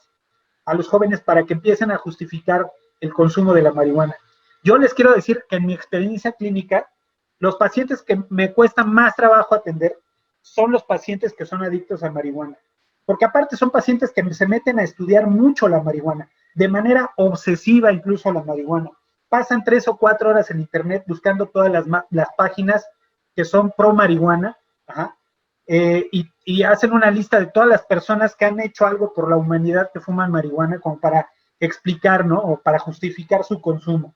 a los jóvenes, para que empiecen a justificar el consumo de la marihuana. Yo les quiero decir que en mi experiencia clínica, los pacientes que me cuesta más trabajo atender son los pacientes que son adictos a marihuana. Porque aparte son pacientes que se meten a estudiar mucho la marihuana, de manera obsesiva incluso la marihuana. Pasan 3 o 4 horas en internet buscando todas las páginas que son pro marihuana, y hacen una lista de todas las personas que han hecho algo por la humanidad que fuman marihuana, como para explicar, ¿no? O para justificar su consumo.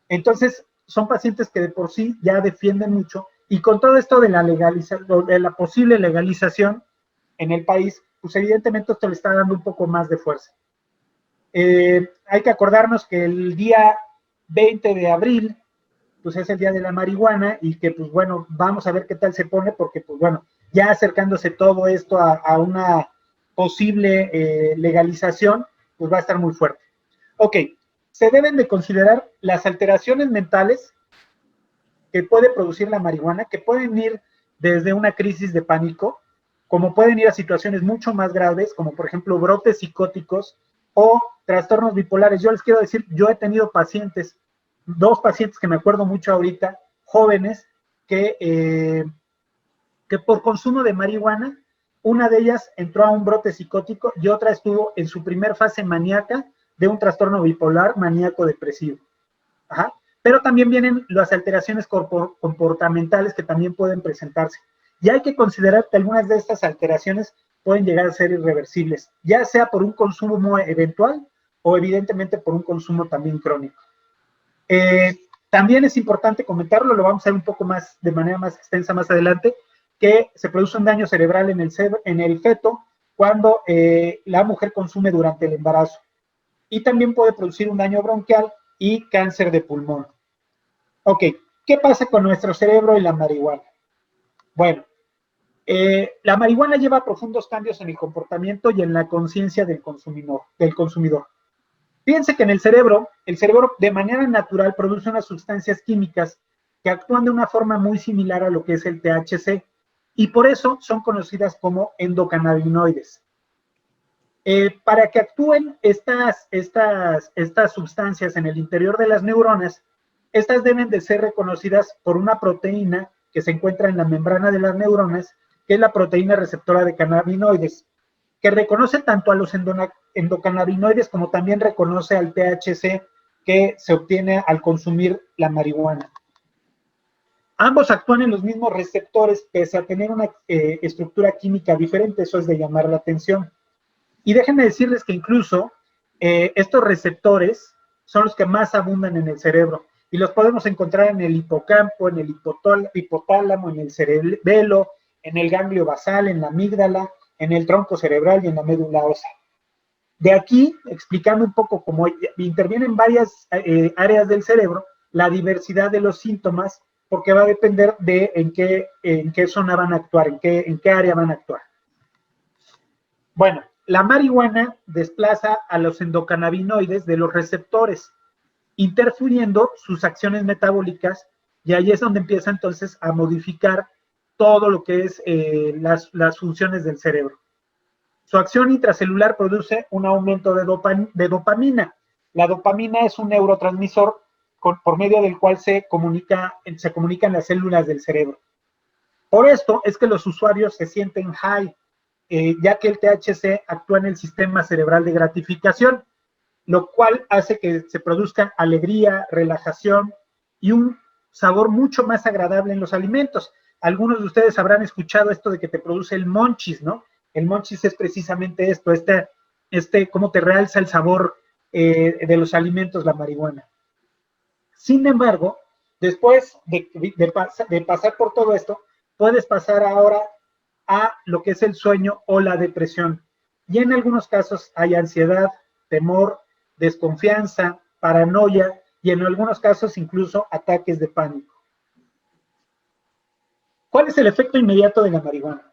Entonces, son pacientes que de por sí ya defienden mucho, y con todo esto de la posible legalización en el país, pues evidentemente esto le está dando un poco más de fuerza. Hay que acordarnos que el día 20 de abril, pues es el día de la marihuana, y que pues bueno, vamos a ver qué tal se pone, porque pues bueno, ya acercándose todo esto a una posible legalización, pues va a estar muy fuerte. Ok, se deben de considerar las alteraciones mentales que puede producir la marihuana, que pueden ir desde una crisis de pánico, como pueden ir a situaciones mucho más graves, como por ejemplo brotes psicóticos o trastornos bipolares. Yo les quiero decir, yo he tenido pacientes, 2 pacientes que me acuerdo mucho ahorita, jóvenes, que por consumo de marihuana, una de ellas entró a un brote psicótico y otra estuvo en su primer fase maníaca de un trastorno bipolar maníaco depresivo. Pero también vienen las alteraciones comportamentales que también pueden presentarse. Y hay que considerar que algunas de estas alteraciones pueden llegar a ser irreversibles, ya sea por un consumo eventual o evidentemente por un consumo también crónico. También es importante comentarlo, lo vamos a ver un poco más, de manera más extensa más adelante, que se produce un daño cerebral en el feto cuando la mujer consume durante el embarazo. Y también puede producir un daño bronquial y cáncer de pulmón. Ok, ¿qué pasa con nuestro cerebro y la marihuana? Bueno, la marihuana lleva profundos cambios en el comportamiento y en la conciencia del consumidor. Fíjense que en el cerebro de manera natural produce unas sustancias químicas que actúan de una forma muy similar a lo que es el THC, y por eso son conocidas como endocannabinoides. Para que actúen estas sustancias en el interior de las neuronas, estas deben de ser reconocidas por una proteína que se encuentra en la membrana de las neuronas, que es la proteína receptora de cannabinoides, que reconoce tanto a los endocannabinoides como también reconoce al THC que se obtiene al consumir la marihuana. Ambos actúan en los mismos receptores, pese a tener una estructura química diferente. Eso es de llamar la atención. Y déjenme decirles que incluso estos receptores son los que más abundan en el cerebro, y los podemos encontrar en el hipocampo, en el hipotálamo, en el cerebelo, en el ganglio basal, en la amígdala, en el tronco cerebral y en la médula ósea. De aquí, explicando un poco cómo intervienen varias áreas del cerebro, la diversidad de los síntomas, porque va a depender de en qué zona van a actuar, en qué área van a actuar. Bueno, la marihuana desplaza a los endocannabinoides de los receptores, interfiriendo sus acciones metabólicas, y ahí es donde empieza entonces a modificar todo lo que es las funciones del cerebro. Su acción intracelular produce un aumento de dopamina. La dopamina es un neurotransmisor por medio del cual se comunican las células del cerebro. Por esto es que los usuarios se sienten high, ya que el THC actúa en el sistema cerebral de gratificación, lo cual hace que se produzca alegría, relajación y un sabor mucho más agradable en los alimentos. Algunos de ustedes habrán escuchado esto de que te produce el monchis, ¿no? El monchis es precisamente esto, cómo te realza el sabor de los alimentos la marihuana. Sin embargo, después de pasar por todo esto, puedes pasar ahora a lo que es el sueño o la depresión. Y en algunos casos hay ansiedad, temor, desconfianza, paranoia y en algunos casos incluso ataques de pánico. ¿Cuál es el efecto inmediato de la marihuana?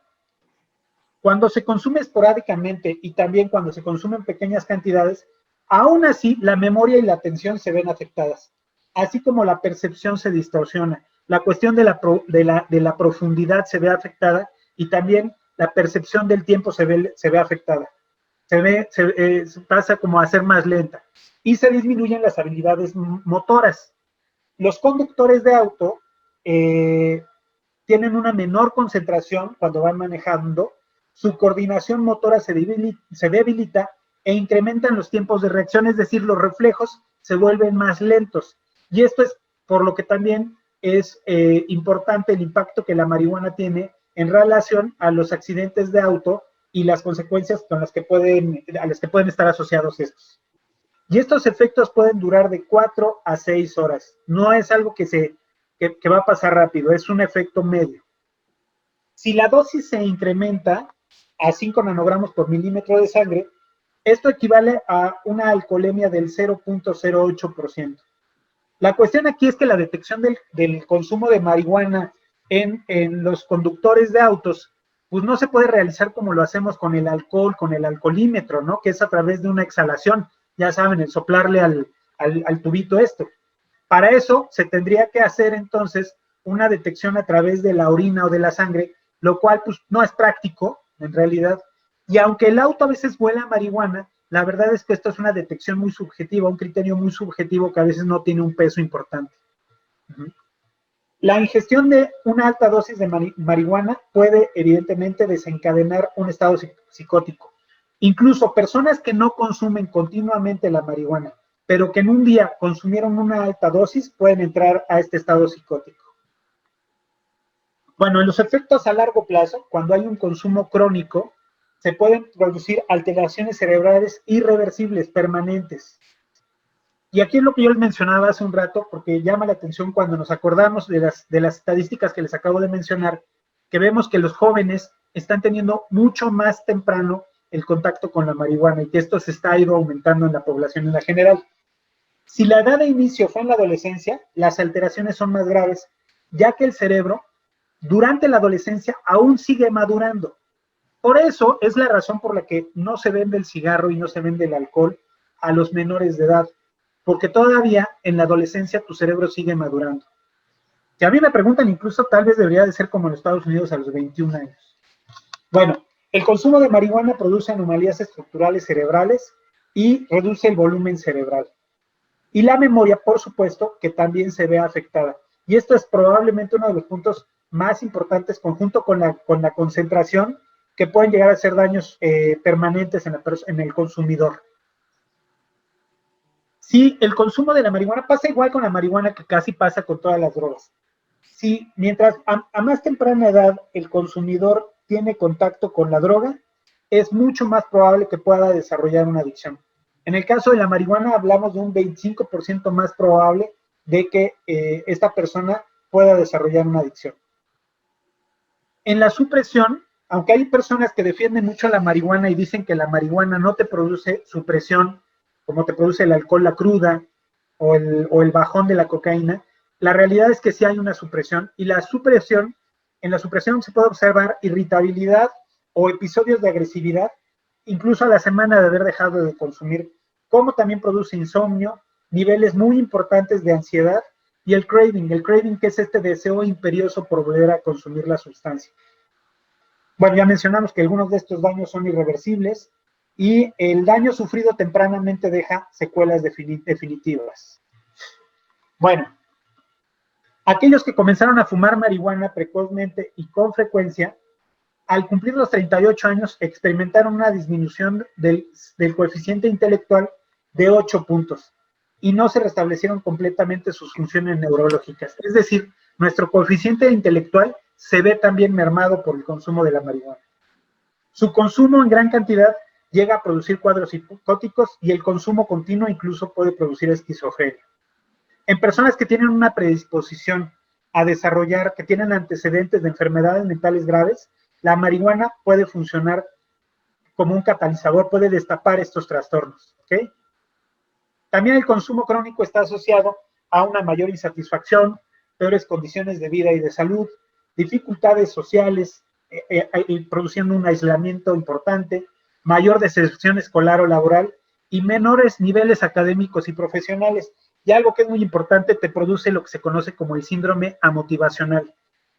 Cuando se consume esporádicamente y también cuando se consume en pequeñas cantidades, aún así la memoria y la atención se ven afectadas, así como la percepción se distorsiona. La cuestión de la profundidad se ve afectada y también la percepción del tiempo se ve afectada. Pasa como a ser más lenta y se disminuyen las habilidades motoras. Los conductores de auto tienen una menor concentración cuando van manejando, su coordinación motora se debilita e incrementan los tiempos de reacción, es decir, los reflejos se vuelven más lentos. Y esto es por lo que también es importante el impacto que la marihuana tiene en relación a los accidentes de auto y las consecuencias a las que pueden estar asociados estos. Y estos efectos pueden durar de 4 a 6 horas. No es algo que va a pasar rápido, es un efecto medio. Si la dosis se incrementa a 5 nanogramos por milímetro de sangre, esto equivale a una alcoholemia del 0.08%. La cuestión aquí es que la detección del consumo de marihuana en los conductores de autos, pues no se puede realizar como lo hacemos con el alcohol, con el alcoholímetro, ¿no? Que es a través de una exhalación, ya saben, el soplarle al tubito esto. Para eso se tendría que hacer entonces una detección a través de la orina o de la sangre, lo cual pues no es práctico en realidad. Y aunque el auto a veces huela marihuana, la verdad es que esto es una detección muy subjetiva, un criterio muy subjetivo que a veces no tiene un peso importante. La ingestión de una alta dosis de marihuana puede evidentemente desencadenar un estado psicótico. Incluso personas que no consumen continuamente la marihuana, pero que en un día consumieron una alta dosis, pueden entrar a este estado psicótico. Bueno, en los efectos a largo plazo, cuando hay un consumo crónico, se pueden producir alteraciones cerebrales irreversibles, permanentes. Y aquí es lo que yo les mencionaba hace un rato, porque llama la atención cuando nos acordamos de las estadísticas que les acabo de mencionar, que vemos que los jóvenes están teniendo mucho más temprano el contacto con la marihuana y que esto se está ido aumentando en la población en la general. Si la edad de inicio fue en la adolescencia, las alteraciones son más graves, ya que el cerebro durante la adolescencia aún sigue madurando. Por eso es la razón por la que no se vende el cigarro y no se vende el alcohol a los menores de edad, porque todavía en la adolescencia tu cerebro sigue madurando. Si a mí me preguntan, incluso tal vez debería de ser como en Estados Unidos a los 21 años. Bueno, el consumo de marihuana produce anomalías estructurales cerebrales y reduce el volumen cerebral. Y la memoria, por supuesto, que también se ve afectada. Y esto es probablemente uno de los puntos más importantes, conjunto con la concentración, que pueden llegar a ser daños permanentes en el consumidor. Si el consumo de la marihuana pasa igual con la marihuana que casi pasa con todas las drogas. Si mientras a más temprana edad el consumidor tiene contacto con la droga, es mucho más probable que pueda desarrollar una adicción. En el caso de la marihuana hablamos de un 25% más probable de que esta persona pueda desarrollar una adicción. En la supresión, aunque hay personas que defienden mucho la marihuana y dicen que la marihuana no te produce supresión, como te produce el alcohol, la cruda o el bajón de la cocaína, la realidad es que sí hay una supresión, y en la supresión se puede observar irritabilidad o episodios de agresividad, incluso a la semana de haber dejado de consumir, como también produce insomnio, niveles muy importantes de ansiedad y el craving que es este deseo imperioso por volver a consumir la sustancia. Bueno, ya mencionamos que algunos de estos daños son irreversibles y el daño sufrido tempranamente deja secuelas definitivas. Bueno, aquellos que comenzaron a fumar marihuana precozmente y con frecuencia, al cumplir los 38 años, experimentaron una disminución del coeficiente intelectual de 8 puntos y no se restablecieron completamente sus funciones neurológicas. Es decir, nuestro coeficiente intelectual se ve también mermado por el consumo de la marihuana. Su consumo en gran cantidad llega a producir cuadros psicóticos y el consumo continuo incluso puede producir esquizofrenia. En personas que tienen una predisposición a desarrollar, que tienen antecedentes de enfermedades mentales graves, la marihuana puede funcionar como un catalizador, puede destapar estos trastornos, ¿ok? También el consumo crónico está asociado a una mayor insatisfacción, peores condiciones de vida y de salud, dificultades sociales, produciendo un aislamiento importante, mayor deserción escolar o laboral y menores niveles académicos y profesionales. Y algo que es muy importante, te produce lo que se conoce como el síndrome amotivacional,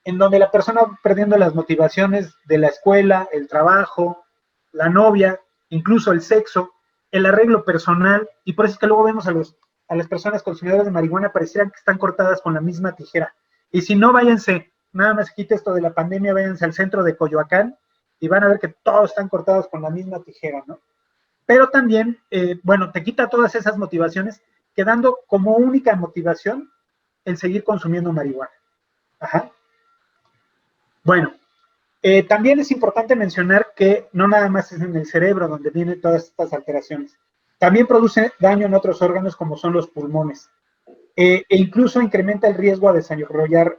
en donde la persona va perdiendo las motivaciones de la escuela, el trabajo, la novia, incluso el sexo, el arreglo personal, y por eso es que luego vemos a las personas consumidoras de marihuana parecieran que están cortadas con la misma tijera. Y si no, váyanse, nada más quite esto de la pandemia, váyanse al centro de Coyoacán y van a ver que todos están cortados con la misma tijera, ¿no? Pero también, bueno, te quita todas esas motivaciones, quedando como única motivación el seguir consumiendo marihuana. Ajá. Bueno, también es importante mencionar que no nada más es en el cerebro donde vienen todas estas alteraciones. También produce daño en otros órganos como son los pulmones. E incluso incrementa el riesgo a desarrollar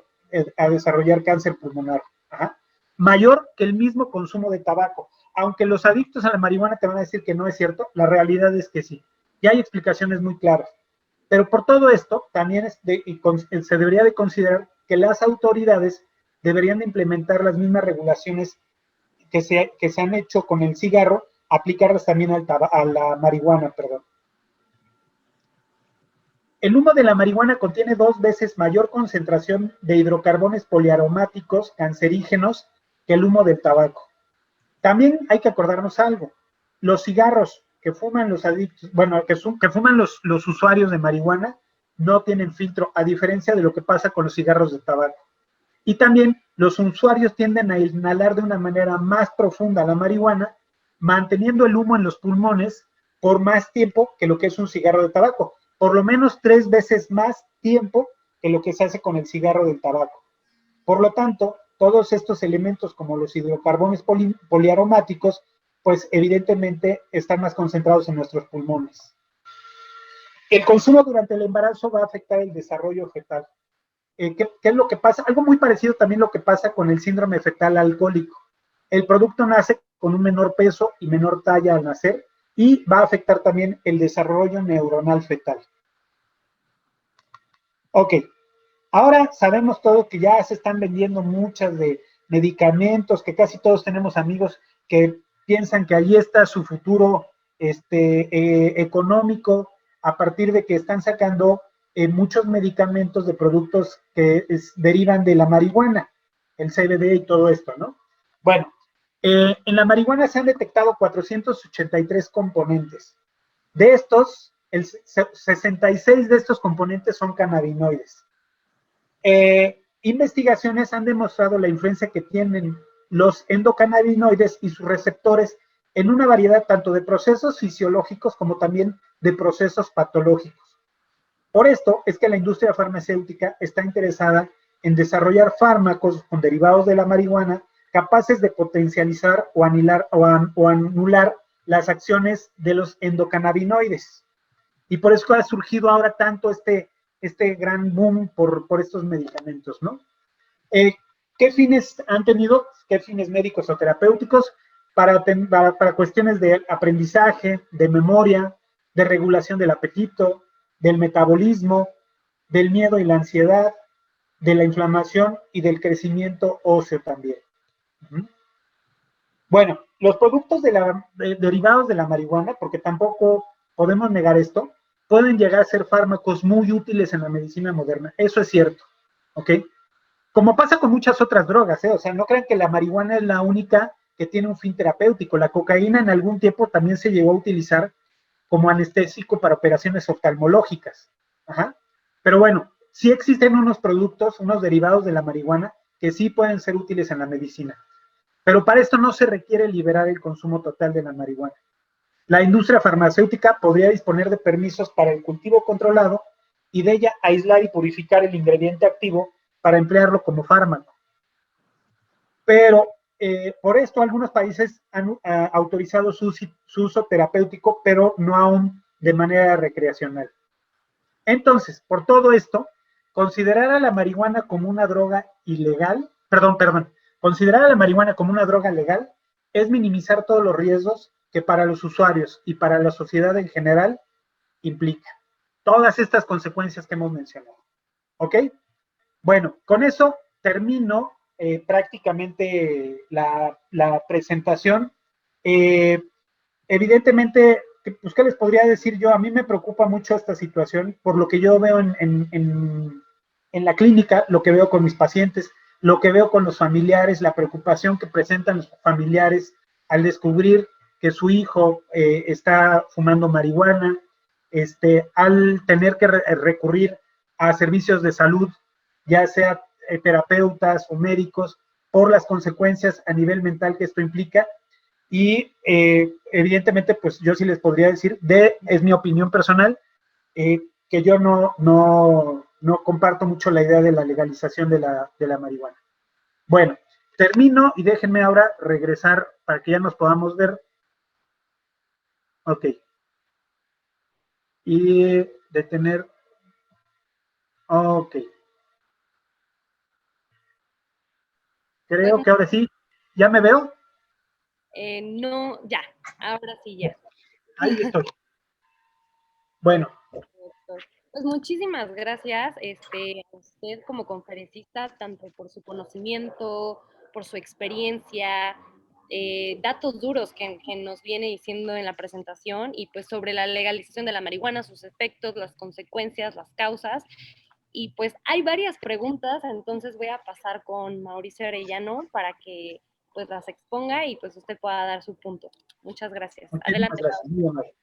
cáncer pulmonar. Ajá. Mayor que el mismo consumo de tabaco. Aunque los adictos a la marihuana te van a decir que no es cierto, la realidad es que sí. Y hay explicaciones muy claras. Pero por todo esto, también se debería de considerar que las autoridades deberían de implementar las mismas regulaciones que se han hecho con el cigarro, aplicarlas también a la marihuana, perdón. El humo de la marihuana contiene 2 veces mayor concentración de hidrocarbones poliaromáticos cancerígenos que el humo del tabaco. También hay que acordarnos algo. Los cigarros que fuman los adictos, bueno, que fuman los usuarios de marihuana, no tienen filtro, a diferencia de lo que pasa con los cigarros de tabaco. Y también los usuarios tienden a inhalar de una manera más profunda la marihuana, manteniendo el humo en los pulmones por más tiempo que lo que es un cigarro de tabaco. Por lo menos 3 veces más tiempo que lo que se hace con el cigarro del tabaco. Por lo tanto, todos estos elementos como los hidrocarbones poliaromáticos, pues evidentemente están más concentrados en nuestros pulmones. El consumo durante el embarazo va a afectar el desarrollo fetal. ¿Qué es lo que pasa? Algo muy parecido también lo que pasa con el síndrome fetal alcohólico. El producto nace con un menor peso y menor talla al nacer y va a afectar también el desarrollo neuronal fetal. Ok, ahora sabemos todo que ya se están vendiendo muchas de medicamentos, que casi todos tenemos amigos que piensan que ahí está su futuro económico a partir de que están sacando muchos medicamentos de productos que derivan de la marihuana, el CBD y todo esto, ¿no? Bueno, en la marihuana se han detectado 483 componentes. De estos, 66 de estos componentes son cannabinoides. Investigaciones han demostrado la influencia que tienen los endocannabinoides y sus receptores en una variedad tanto de procesos fisiológicos como también de procesos patológicos. Por esto es que la industria farmacéutica está interesada en desarrollar fármacos con derivados de la marihuana capaces de potencializar o anular las acciones de los endocannabinoides. Y por eso ha surgido ahora tanto este gran boom por estos medicamentos, ¿no? ¿Qué fines han tenido? ¿Qué fines médicos o terapéuticos? Para cuestiones de aprendizaje, de memoria, de regulación del apetito, del metabolismo, del miedo y la ansiedad, de la inflamación y del crecimiento óseo también. Bueno, los productos derivados de la marihuana, porque tampoco podemos negar esto, pueden llegar a ser fármacos muy útiles en la medicina moderna. Eso es cierto, ¿ok? Como pasa con muchas otras drogas, ¿eh? O sea, no crean que la marihuana es la única que tiene un fin terapéutico. La cocaína en algún tiempo también se llegó a utilizar como anestésico para operaciones oftalmológicas. Ajá. Pero bueno, sí existen unos productos, unos derivados de la marihuana que sí pueden ser útiles en la medicina. Pero para esto no se requiere liberar el consumo total de la marihuana. La industria farmacéutica podría disponer de permisos para el cultivo controlado y de ella aislar y purificar el ingrediente activo para emplearlo como fármaco. Pero por esto algunos países han autorizado su uso terapéutico, pero no aún de manera recreacional. Entonces, por todo esto, considerar a la marihuana como una droga ilegal, considerar a la marihuana como una droga legal es minimizar todos los riesgos que para los usuarios y para la sociedad en general implica. Todas estas consecuencias que hemos mencionado. ¿Ok? Bueno, con eso termino prácticamente la presentación. Evidentemente, pues, ¿qué les podría decir yo? A mí me preocupa mucho esta situación por lo que yo veo en la clínica, lo que veo con mis pacientes, lo que veo con los familiares, la preocupación que presentan los familiares al descubrir que su hijo está fumando marihuana, al tener que recurrir a servicios de salud, ya sea terapeutas o médicos, por las consecuencias a nivel mental que esto implica. Y evidentemente, pues yo sí les podría decir, es mi opinión personal, que yo no comparto mucho la idea de la legalización de la marihuana. Bueno, termino y déjenme ahora regresar para que ya nos podamos ver. Ok. Y detener. Ok. Creo que ahora sí. ¿Ya me veo? No, ya, ahora sí ya. Ahí estoy. Bueno. Pues muchísimas gracias a usted como conferencista, tanto por su conocimiento, por su experiencia, datos duros que nos viene diciendo en la presentación y pues sobre la legalización de la marihuana, sus efectos, las consecuencias, las causas. Y pues hay varias preguntas, entonces voy a pasar con Mauricio Arellano para que pues las exponga y pues usted pueda dar su punto. Muchas gracias. Adelante. Gracias.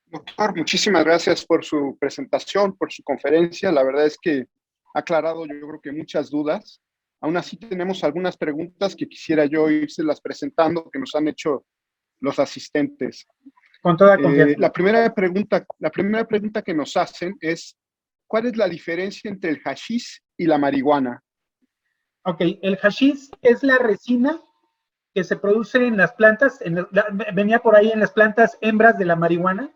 Doctor, muchísimas gracias por su presentación, por su conferencia. La verdad es que ha aclarado, yo creo que muchas dudas. Aún así tenemos algunas preguntas que quisiera yo irselas presentando, que nos han hecho los asistentes. Con toda confianza. La primera pregunta que nos hacen es, ¿cuál es la diferencia entre el hashish y la marihuana? Ok, el hashish es la resina que se produce en las plantas, venía por ahí en las plantas hembras de la marihuana,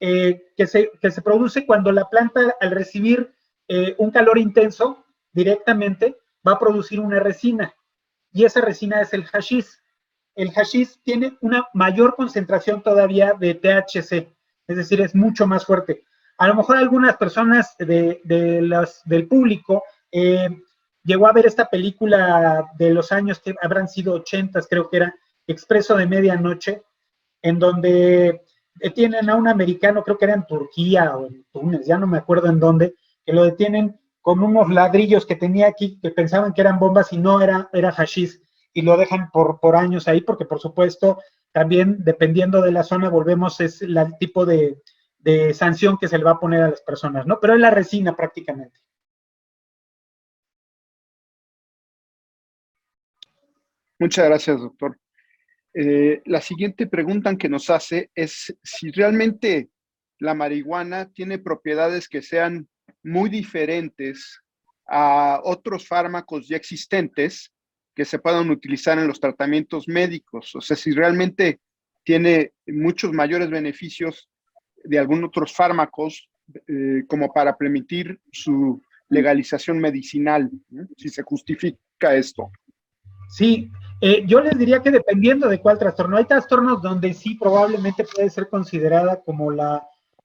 que se produce cuando la planta, al recibir un calor intenso directamente, va a producir una resina, y esa resina es el hashish. El hashish tiene una mayor concentración todavía de THC, es decir, es mucho más fuerte. A lo mejor algunas personas del público llegó a ver esta película de los años que habrán sido 80, creo que era Expreso de Medianoche, en donde detienen a un americano, creo que era en Turquía o en Túnez, ya no me acuerdo en dónde, que lo detienen con unos ladrillos que tenía aquí, que pensaban que eran bombas y no era hashish, y lo dejan por años ahí, porque por supuesto, también dependiendo de la zona, volvemos, es el tipo de sanción que se le va a poner a las personas, ¿no? Pero es la resina prácticamente. Muchas gracias, doctor. La siguiente pregunta que nos hace es si realmente la marihuana tiene propiedades que sean muy diferentes a otros fármacos ya existentes que se puedan utilizar en los tratamientos médicos. O sea, si realmente tiene muchos mayores beneficios de algunos otros fármacos como para permitir su legalización medicinal, ¿no? Si se justifica esto. Sí, yo les diría que dependiendo de cuál trastorno. Hay trastornos donde sí probablemente puede ser considerada como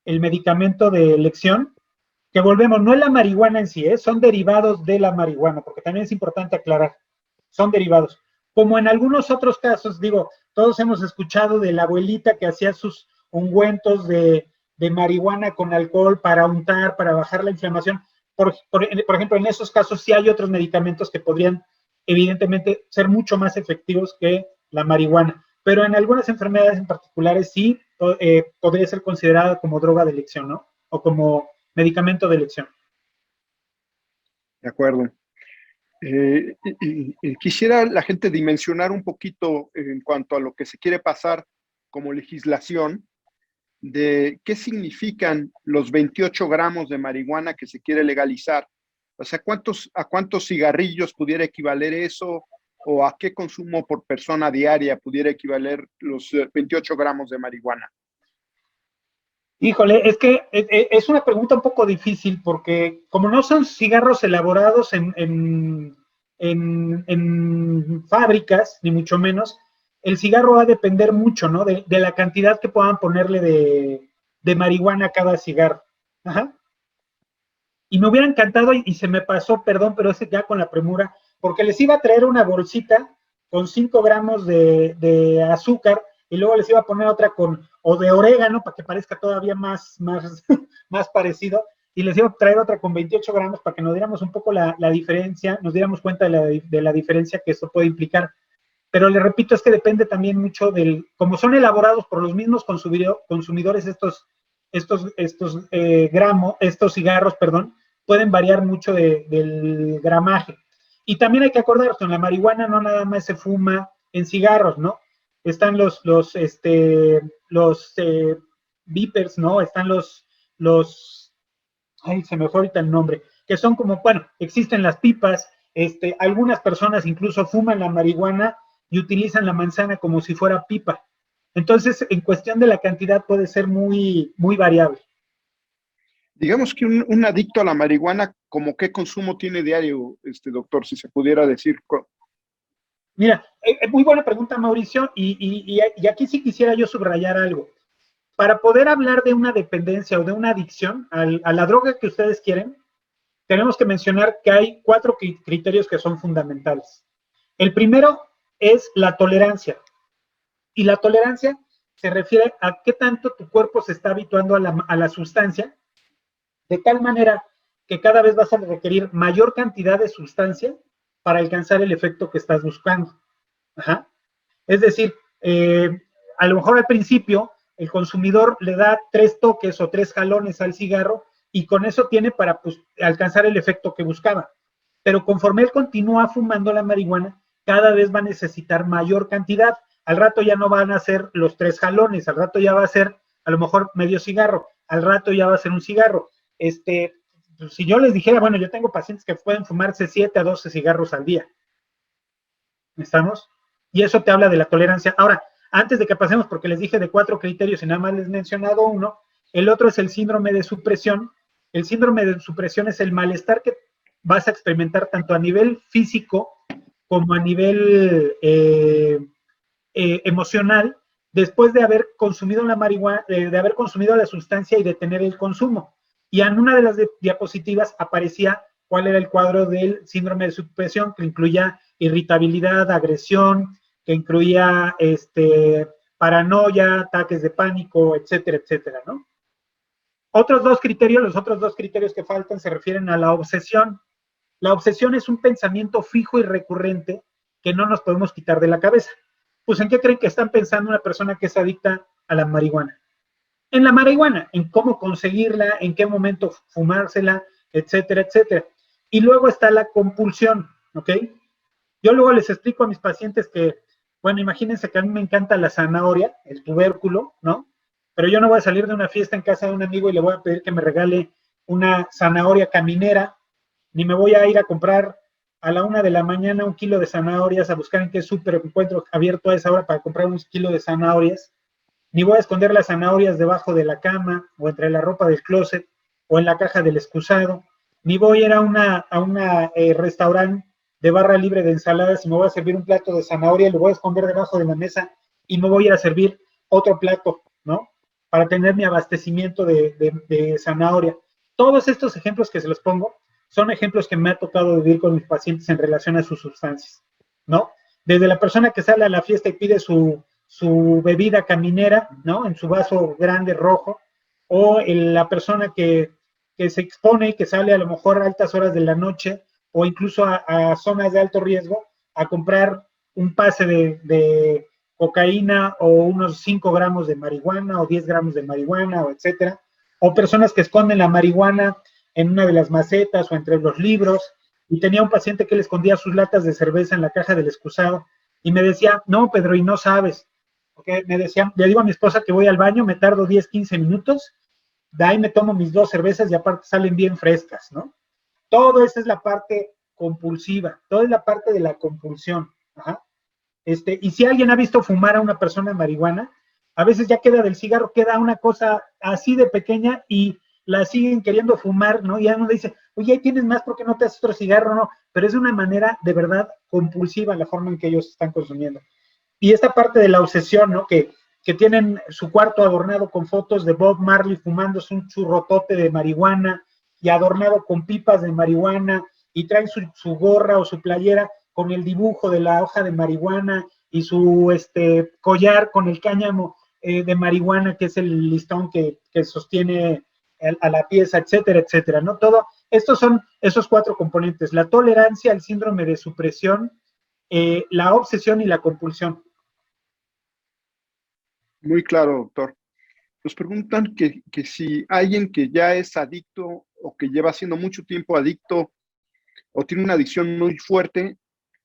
el medicamento de elección, que volvemos, no es la marihuana en sí, son derivados de la marihuana, porque también es importante aclarar, son derivados. Como en algunos otros casos, digo, todos hemos escuchado de la abuelita que hacía sus ungüentos de marihuana con alcohol para untar, para bajar la inflamación. Por ejemplo, en esos casos sí hay otros medicamentos que podrían evidentemente ser mucho más efectivos que la marihuana, pero en algunas enfermedades en particulares sí podría ser considerada como droga de elección, ¿no? O como medicamento de elección. De acuerdo. Quisiera la gente dimensionar un poquito en cuanto a lo que se quiere pasar como legislación, de qué significan los 28 gramos de marihuana que se quiere legalizar. O sea, ¿a cuántos cigarrillos pudiera equivaler eso? o a qué consumo por persona diaria pudiera equivaler los 28 gramos de marihuana? Híjole, es que es una pregunta un poco difícil porque como no son cigarros elaborados en fábricas, ni mucho menos, el cigarro va a depender mucho, ¿no? De la cantidad que puedan ponerle de marihuana a cada cigarro. Ajá. Y me hubiera encantado, y se me pasó, perdón, pero ese ya con la premura, porque les iba a traer una bolsita con 5 gramos de azúcar y luego les iba a poner otra o de orégano para que parezca todavía más más parecido, y les iba a traer otra con 28 gramos para que nos diéramos un poco la diferencia, nos diéramos cuenta de la diferencia que esto puede implicar. Pero le repito, es que depende también mucho como son elaborados por los mismos consumidores estos cigarros, perdón, pueden variar mucho del gramaje. Y también hay que acordarse, en la marihuana no nada más se fuma en cigarros, ¿no? Están los beepers, ¿no? Están ay, se me fue ahorita el nombre, que son como, bueno, existen las pipas, algunas personas incluso fuman la marihuana y utilizan la manzana como si fuera pipa. Entonces, en cuestión de la cantidad puede ser muy, muy variable. Digamos que un adicto a la marihuana, ¿como qué consumo tiene diario, doctor, si se pudiera decir? Mira, muy buena pregunta, Mauricio, y aquí sí quisiera yo subrayar algo. Para poder hablar de una dependencia o de una adicción a la droga que ustedes quieren, tenemos que mencionar que hay 4 criterios que son fundamentales. El primero es la tolerancia. Y la tolerancia se refiere a qué tanto tu cuerpo se está habituando a la sustancia, de tal manera que cada vez vas a requerir mayor cantidad de sustancia para alcanzar el efecto que estás buscando. Ajá. Es decir, a lo mejor al principio el consumidor le da 3 toques o 3 jalones al cigarro y con eso tiene para pues, alcanzar el efecto que buscaba. Pero conforme él continúa fumando la marihuana, cada vez va a necesitar mayor cantidad. Al rato ya no van a ser los 3 jalones, al rato ya va a ser a lo mejor medio cigarro, al rato ya va a ser un cigarro. Si yo les dijera, bueno, yo tengo pacientes que pueden fumarse 7 a 12 cigarros al día. ¿Estamos? Y eso te habla de la tolerancia. Ahora, antes de que pasemos, porque les dije de 4 criterios y nada más les he mencionado uno, el otro es el síndrome de supresión. El síndrome de supresión es el malestar que vas a experimentar tanto a nivel físico como a nivel emocional después de haber consumido la marihuana, de haber consumido la sustancia y detener el consumo. Y en una de las diapositivas aparecía cuál era el cuadro del síndrome de supresión, que incluía irritabilidad, agresión, que incluía paranoia, ataques de pánico, etcétera, etcétera, ¿no? Los otros dos criterios que faltan se refieren a la obsesión. La obsesión es un pensamiento fijo y recurrente que no nos podemos quitar de la cabeza. Pues, ¿en qué creen que están pensando una persona que es adicta a la marihuana? En la marihuana, en cómo conseguirla, en qué momento fumársela, etcétera, etcétera. Y luego está la compulsión, ¿ok? Yo luego les explico a mis pacientes que, bueno, imagínense que a mí me encanta la zanahoria, el tubérculo, ¿no? Pero yo no voy a salir de una fiesta en casa de un amigo y le voy a pedir que me regale una zanahoria caminera, ni me voy a ir a comprar a la 1 de la mañana 1 kilo de zanahorias, a buscar en qué súper encuentro abierto a esa hora para comprar 1 kilo de zanahorias, ni voy a esconder las zanahorias debajo de la cama, o entre la ropa del closet, o en la caja del excusado, ni voy a ir a una restaurante de barra libre de ensaladas y me voy a servir un plato de zanahoria y lo voy a esconder debajo de la mesa y me voy a ir a servir otro plato, ¿no? Para tener mi abastecimiento de zanahoria. Todos estos ejemplos que se los pongo son ejemplos que me ha tocado vivir con mis pacientes en relación a sus sustancias, ¿no? Desde la persona que sale a la fiesta y pide su bebida caminera, ¿no? En su vaso grande rojo, o la persona que se expone y que sale a lo mejor a altas horas de la noche o incluso a zonas de alto riesgo a comprar un pase de cocaína o unos 5 gramos de marihuana o 10 gramos de marihuana, o etcétera, o personas que esconden la marihuana en una de las macetas o entre los libros, y tenía un paciente que le escondía sus latas de cerveza en la caja del excusado, y me decía, no, Pedro, y no sabes, porque me decía, le digo a mi esposa que voy al baño, me tardo 10, 15 minutos, de ahí me tomo mis 2 cervezas y aparte salen bien frescas, ¿no? Todo esa es la parte compulsiva, toda es la parte de la compulsión. Ajá. Y si alguien ha visto fumar a una persona marihuana, a veces ya queda del cigarro, queda una cosa así de pequeña y la siguen queriendo fumar, ¿no? Y ya uno dice, oye, ahí tienes más, ¿por qué no te haces otro cigarro? No, pero es de una manera de verdad compulsiva la forma en que ellos están consumiendo. Y esta parte de la obsesión, ¿no? Que tienen su cuarto adornado con fotos de Bob Marley fumándose un churrotote de marihuana y adornado con pipas de marihuana y traen su gorra o su playera con el dibujo de la hoja de marihuana y su collar con el cáñamo de marihuana, que es el listón que sostiene a la pieza, etcétera, etcétera, ¿no? Todo, estos son esos 4 componentes: la tolerancia, el síndrome de supresión, la obsesión y la compulsión. Muy claro, doctor. Nos preguntan que si alguien que ya es adicto o que lleva siendo mucho tiempo adicto o tiene una adicción muy fuerte,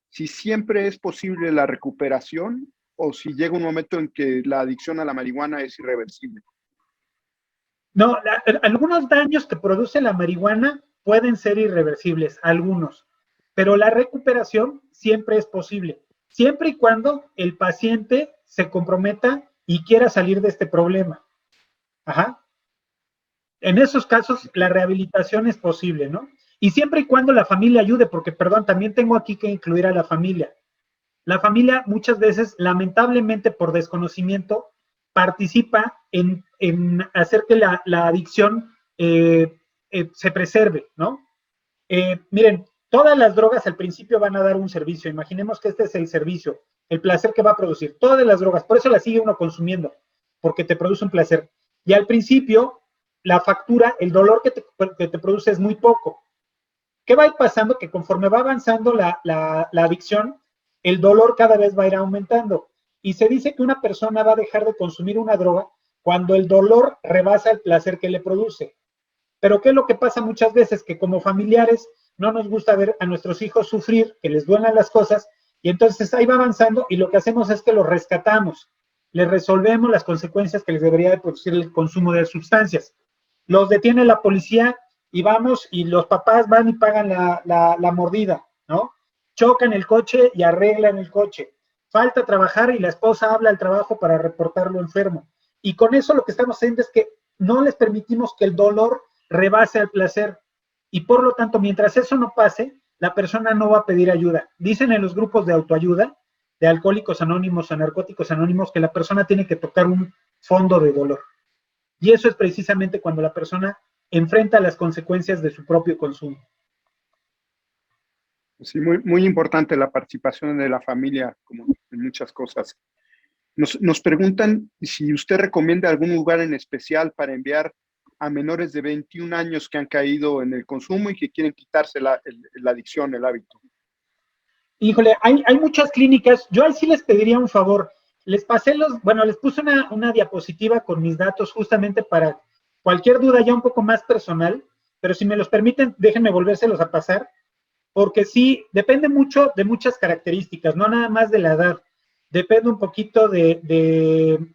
si siempre es posible la recuperación o si llega un momento en que la adicción a la marihuana es irreversible. No, algunos daños que produce la marihuana pueden ser irreversibles, algunos, pero la recuperación siempre es posible, siempre y cuando el paciente se comprometa y quiera salir de este problema. Ajá. En esos casos, la rehabilitación es posible, ¿no? Y siempre y cuando la familia ayude, porque, perdón, también tengo aquí que incluir a la familia. La familia muchas veces, lamentablemente por desconocimiento, participa en hacer que la adicción se preserve, ¿no? Miren, todas las drogas al principio van a dar un servicio. Imaginemos que este es el servicio, el placer que va a producir. Todas las drogas, por eso las sigue uno consumiendo, porque te produce un placer. Y al principio, la factura, el dolor que te produce es muy poco. ¿Qué va a ir pasando? Que conforme va avanzando la adicción, el dolor cada vez va a ir aumentando. Y se dice que una persona va a dejar de consumir una droga cuando el dolor rebasa el placer que le produce. Pero ¿qué es lo que pasa muchas veces? Que como familiares no nos gusta ver a nuestros hijos sufrir, que les duelan las cosas, y entonces ahí va avanzando y lo que hacemos es que los rescatamos, les resolvemos las consecuencias que les debería de producir el consumo de sustancias. Los detiene la policía y vamos, y los papás van y pagan la mordida, ¿no? Chocan el coche y arreglan el coche. Falta trabajar y la esposa habla al trabajo para reportarlo enfermo. Y con eso lo que estamos haciendo es que no les permitimos que el dolor rebase al placer. Y por lo tanto, mientras eso no pase, la persona no va a pedir ayuda. Dicen en los grupos de autoayuda, de alcohólicos anónimos o narcóticos anónimos, que la persona tiene que tocar un fondo de dolor. Y eso es precisamente cuando la persona enfrenta las consecuencias de su propio consumo. Sí, muy, muy importante la participación de la familia, como en muchas cosas. Nos preguntan si usted recomienda algún lugar en especial para enviar a menores de 21 años que han caído en el consumo y que quieren quitarse la adicción, el hábito. Híjole, hay muchas clínicas. Yo ahí sí les pediría un favor. Les pasé les puse una diapositiva con mis datos justamente para cualquier duda ya un poco más personal, pero si me los permiten, déjenme volvérselos a pasar, porque sí, depende mucho de muchas características, no nada más de la edad. Depende un poquito de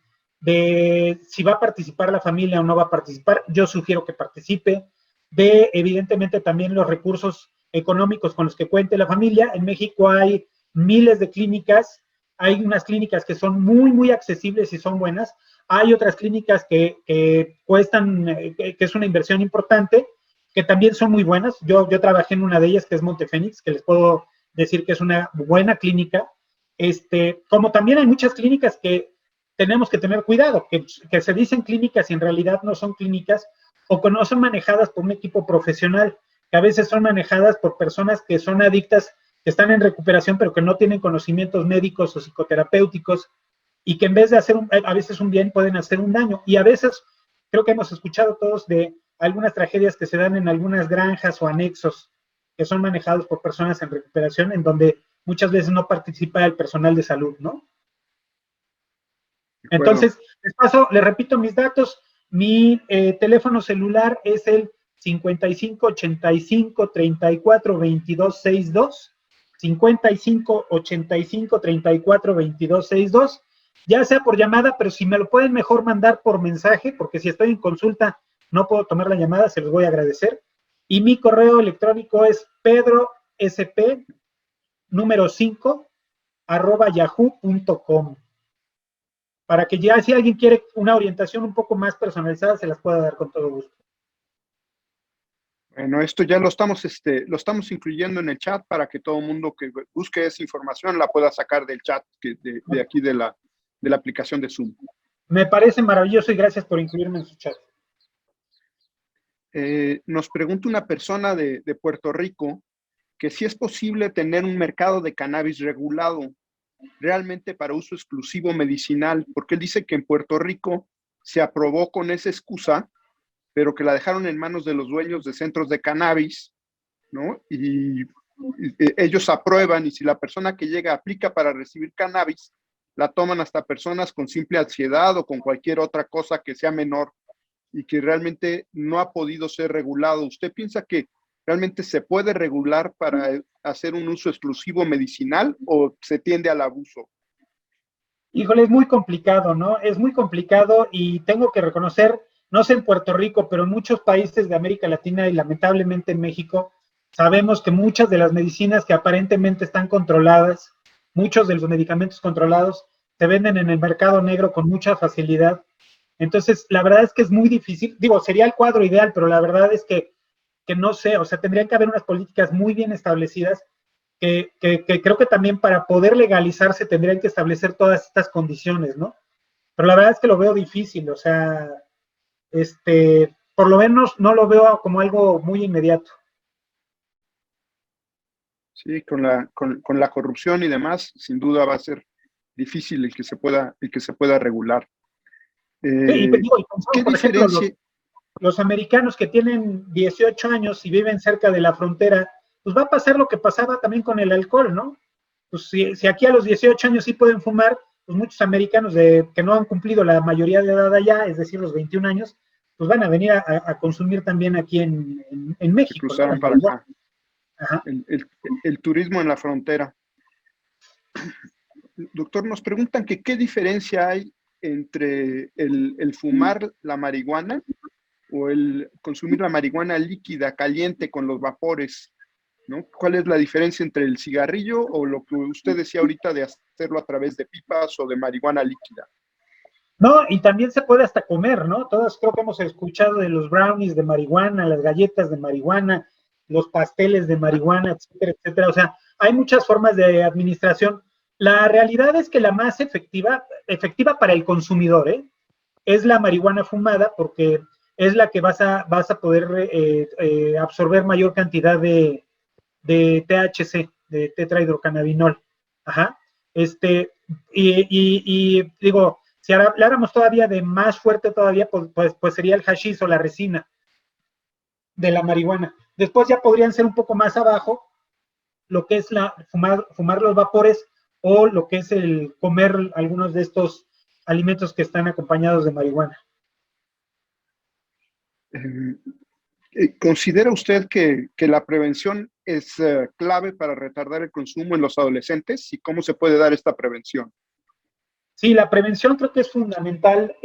si va a participar la familia o no va a participar. Yo sugiero que participe. De, evidentemente, también los recursos económicos con los que cuente la familia. En México hay miles de clínicas. Hay unas clínicas que son muy, muy accesibles y son buenas. Hay otras clínicas que cuestan, que es una inversión importante, que también son muy buenas. Yo trabajé en una de ellas, que es Montefénix, que les puedo decir que es una buena clínica. Como también hay muchas clínicas que tenemos que tener cuidado, que se dicen clínicas y en realidad no son clínicas, o que no son manejadas por un equipo profesional, que a veces son manejadas por personas que son adictas, que están en recuperación, pero que no tienen conocimientos médicos o psicoterapéuticos, y que en vez de hacer a veces un bien, pueden hacer un daño. Y a veces, creo que hemos escuchado todos de algunas tragedias que se dan en algunas granjas o anexos que son manejados por personas en recuperación, en donde muchas veces no participa el personal de salud, ¿no? Entonces, les repito mis datos. Mi teléfono celular es el 55 85 34 22 62, 55 85 34 22 62, ya sea por llamada, pero si me lo pueden mejor mandar por mensaje, porque si estoy en consulta no puedo tomar la llamada, se los voy a agradecer. Y mi correo electrónico es pedrosp, número 5, yahoo.com. Para que ya si alguien quiere una orientación un poco más personalizada, se las pueda dar con todo gusto. Bueno, esto ya lo estamos incluyendo en el chat para que todo el mundo que busque esa información la pueda sacar del chat de aquí de la aplicación de Zoom. Me parece maravilloso y gracias por incluirme en su chat. Nos pregunta una persona de Puerto Rico que si es posible tener un mercado de cannabis regulado realmente para uso exclusivo medicinal, porque él dice que en Puerto Rico se aprobó con esa excusa, pero que la dejaron en manos de los dueños de centros de cannabis, ¿no? Y ellos aprueban, y si la persona que llega aplica para recibir cannabis, la toman hasta personas con simple ansiedad o con cualquier otra cosa que sea menor y que realmente no ha podido ser regulado. ¿Usted piensa que realmente se puede regular para hacer un uso exclusivo medicinal o se tiende al abuso? Híjole, es muy complicado, ¿no? Es muy complicado y tengo que reconocer, no sé en Puerto Rico, pero en muchos países de América Latina y lamentablemente en México, sabemos que muchas de las medicinas que aparentemente están controladas, muchos de los medicamentos controlados, se venden en el mercado negro con mucha facilidad. Entonces, la verdad es que es muy difícil, digo, sería el cuadro ideal, pero la verdad es que no sé, o sea, tendrían que haber unas políticas muy bien establecidas que creo que también para poder legalizarse tendrían que establecer todas estas condiciones, ¿no? Pero la verdad es que lo veo difícil, o sea, por lo menos no lo veo como algo muy inmediato. Sí, con la corrupción y demás, sin duda va a ser difícil el que se pueda regular. Sí, y digo, ¿Qué por ejemplo, diferencia? los americanos que tienen 18 años y viven cerca de la frontera, pues va a pasar lo que pasaba también con el alcohol, ¿no? Pues si aquí a los 18 años sí pueden fumar, pues muchos americanos que no han cumplido la mayoría de edad allá, es decir, los 21 años, pues van a venir a consumir también aquí en Se México, cruzaron ¿no? para acá. Ajá. El turismo en la frontera. Doctor, nos preguntan que qué diferencia hay entre el fumar la marihuana o el consumir la marihuana líquida, caliente, con los vapores, ¿no? ¿Cuál es la diferencia entre el cigarrillo o lo que usted decía ahorita de hacerlo a través de pipas o de marihuana líquida? No, y también se puede hasta comer, ¿no? Todos creo que hemos escuchado de los brownies de marihuana, las galletas de marihuana, los pasteles de marihuana, etcétera, etcétera. O sea, hay muchas formas de administración. La realidad es que la más efectiva para el consumidor, es la marihuana fumada porque es la que vas a poder absorber mayor cantidad de THC, de tetrahidrocannabinol. Ajá. Y digo, si habláramos todavía de más fuerte todavía, pues sería el hashish o la resina de la marihuana. Después ya podrían ser un poco más abajo lo que es fumar los vapores o lo que es el comer algunos de estos alimentos que están acompañados de marihuana. ¿Considera usted que la prevención es clave para retardar el consumo en los adolescentes? ¿Y cómo se puede dar esta prevención? Sí, la prevención creo que es fundamental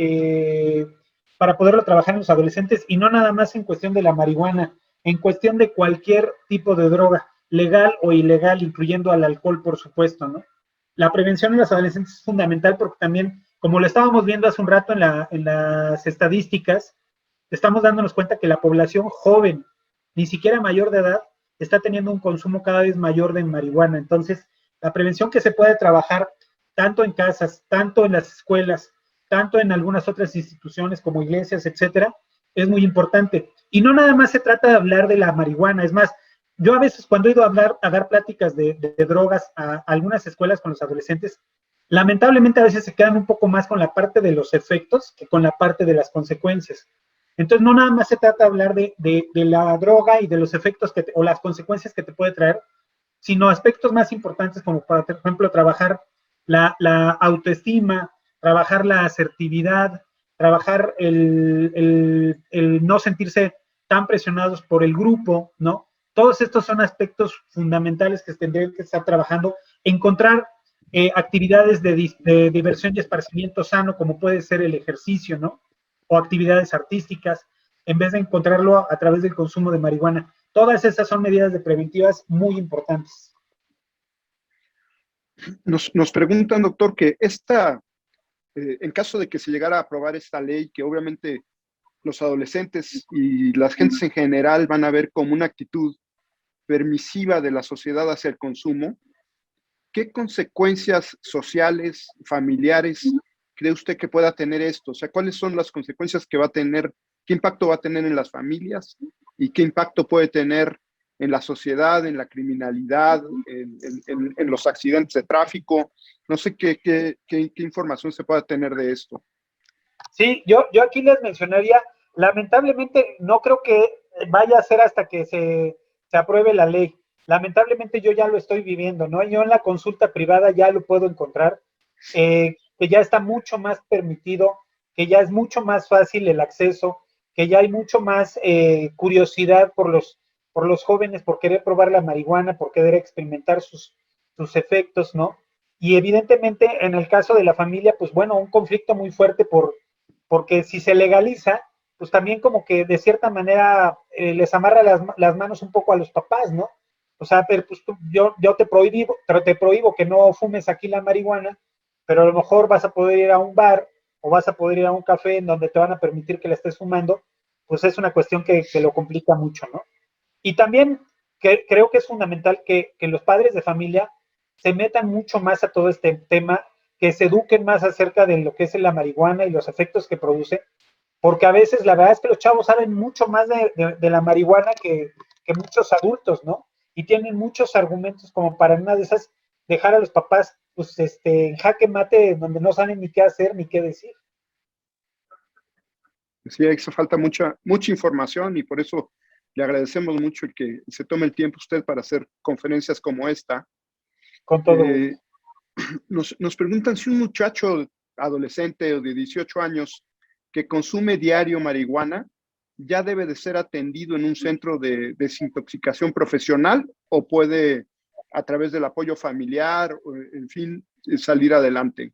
para poderlo trabajar en los adolescentes y no nada más en cuestión de la marihuana, en cuestión de cualquier tipo de droga, legal o ilegal, incluyendo al alcohol, por supuesto, ¿no? La prevención en los adolescentes es fundamental porque también, como lo estábamos viendo hace un rato en las estadísticas, estamos dándonos cuenta que la población joven, ni siquiera mayor de edad, está teniendo un consumo cada vez mayor de marihuana. Entonces, la prevención que se puede trabajar tanto en casas, tanto en las escuelas, tanto en algunas otras instituciones como iglesias, etcétera, es muy importante. Y no nada más se trata de hablar de la marihuana, es más, yo a veces cuando he ido a dar pláticas de drogas a algunas escuelas con los adolescentes, lamentablemente a veces se quedan un poco más con la parte de los efectos que con la parte de las consecuencias. Entonces, no nada más se trata de hablar de la droga y de los efectos o las consecuencias que te puede traer, sino aspectos más importantes como, por ejemplo, trabajar la autoestima, trabajar la asertividad, trabajar el no sentirse tan presionados por el grupo, ¿no? Todos estos son aspectos fundamentales que tendrían que estar trabajando. Encontrar actividades de diversión y esparcimiento sano, como puede ser el ejercicio, ¿no? O actividades artísticas, en vez de encontrarlo a través del consumo de marihuana. Todas esas son medidas preventivas muy importantes. Nos preguntan, doctor, que en caso de que se llegara a aprobar esta ley, que obviamente los adolescentes y las gentes en general van a ver como una actitud permisiva de la sociedad hacia el consumo, ¿qué consecuencias sociales, familiares, cree usted que pueda tener esto? O sea, ¿cuáles son las consecuencias que va a tener, qué impacto va a tener en las familias y qué impacto puede tener en la sociedad, en la criminalidad, en los accidentes de tráfico? No sé qué información se pueda tener de esto. Sí, yo aquí les mencionaría, lamentablemente no creo que vaya a ser hasta que se apruebe la ley. Lamentablemente yo ya lo estoy viviendo, ¿no? Yo en la consulta privada ya lo puedo encontrar, que ya está mucho más permitido, que ya es mucho más fácil el acceso, que ya hay mucho más curiosidad por los jóvenes, por querer probar la marihuana, por querer experimentar sus efectos, ¿no? Y evidentemente en el caso de la familia, pues bueno, un conflicto muy fuerte porque si se legaliza, pues también como que de cierta manera les amarra las manos un poco a los papás, ¿no? O sea, pero pues yo te prohíbo que no fumes aquí la marihuana, pero a lo mejor vas a poder ir a un bar o vas a poder ir a un café en donde te van a permitir que la estés fumando, pues es una cuestión que lo complica mucho, ¿no? Y también creo que es fundamental que los padres de familia se metan mucho más a todo este tema, que se eduquen más acerca de lo que es la marihuana y los efectos que produce, porque a veces la verdad es que los chavos saben mucho más de la marihuana que muchos adultos, ¿no? Y tienen muchos argumentos como para una de esas dejar a los papás pues en jaque mate donde no saben ni qué hacer ni qué decir. Sí, hizo falta mucha información y por eso le agradecemos mucho el que se tome el tiempo usted para hacer conferencias como esta. Con todo gusto. Nos preguntan si un muchacho adolescente o de 18 años que consume diario marihuana ya debe de ser atendido en un centro de desintoxicación profesional o puede a través del apoyo familiar, en fin, salir adelante.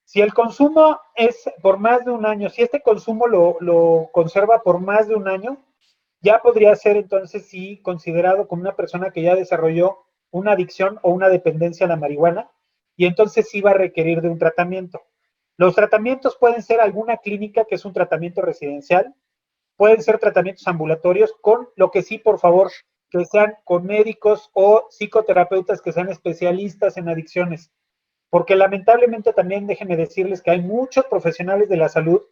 Si el consumo es por más de un año, si este consumo lo conserva por más de un año, ya podría ser entonces sí considerado como una persona que ya desarrolló una adicción o una dependencia a la marihuana y entonces sí va a requerir de un tratamiento. Los tratamientos pueden ser alguna clínica, que es un tratamiento residencial, pueden ser tratamientos ambulatorios, con lo que sí, por favor, que sean con médicos o psicoterapeutas que sean especialistas en adicciones. Porque lamentablemente también déjenme decirles que hay muchos profesionales de la salud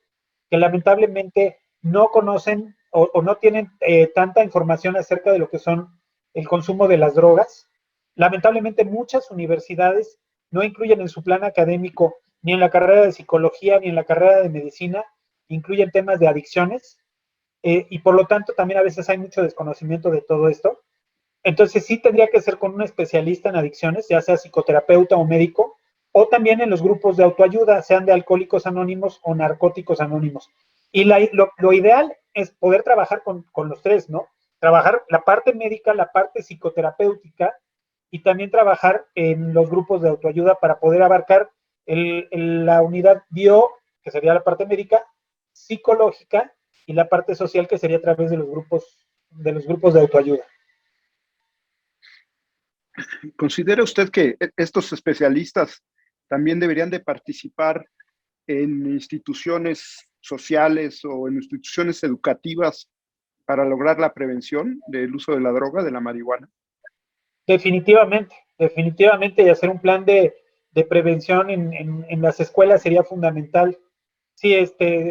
que lamentablemente no conocen o no tienen tanta información acerca de lo que son el consumo de las drogas. Lamentablemente muchas universidades no incluyen en su plan académico, ni en la carrera de psicología, ni en la carrera de medicina, incluyen temas de adicciones, y por lo tanto también a veces hay mucho desconocimiento de todo esto. Entonces sí tendría que ser con un especialista en adicciones, ya sea psicoterapeuta o médico, o también en los grupos de autoayuda, sean de alcohólicos anónimos o narcóticos anónimos. Y lo ideal es poder trabajar con los tres, ¿no? Trabajar la parte médica, la parte psicoterapéutica y también trabajar en los grupos de autoayuda para poder abarcar la unidad bio, que sería la parte médica, psicológica y la parte social, que sería a través de los grupos de autoayuda. ¿Considera usted que estos especialistas también deberían de participar en instituciones sociales o en instituciones educativas para lograr la prevención del uso de la droga, de la marihuana? Definitivamente, y hacer un plan de prevención en las escuelas sería fundamental. Sí,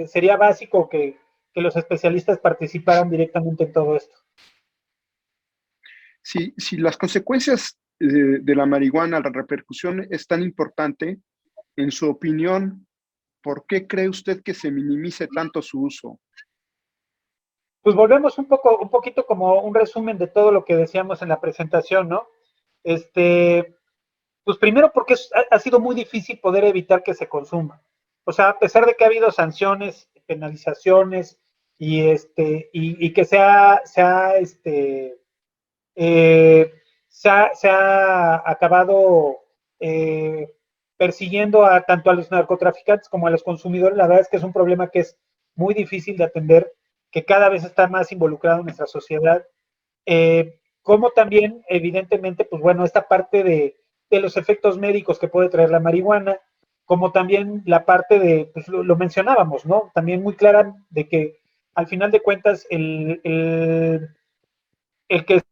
sería básico que los especialistas participaran directamente en todo esto. Si las consecuencias de la marihuana, la repercusión es tan importante, en su opinión, ¿por qué cree usted que se minimice tanto su uso? Pues volvemos un poquito como un resumen de todo lo que decíamos en la presentación, ¿no? Pues primero porque ha sido muy difícil poder evitar que se consuma. O sea, a pesar de que ha habido sanciones, penalizaciones y que se ha acabado persiguiendo tanto a los narcotraficantes como a los consumidores, la verdad es que es un problema que es muy difícil de atender, que cada vez está más involucrado en nuestra sociedad, como también, evidentemente, pues bueno, esta parte de los efectos médicos que puede traer la marihuana, como también la parte de, pues lo mencionábamos, ¿no? También muy clara de que al final de cuentas el que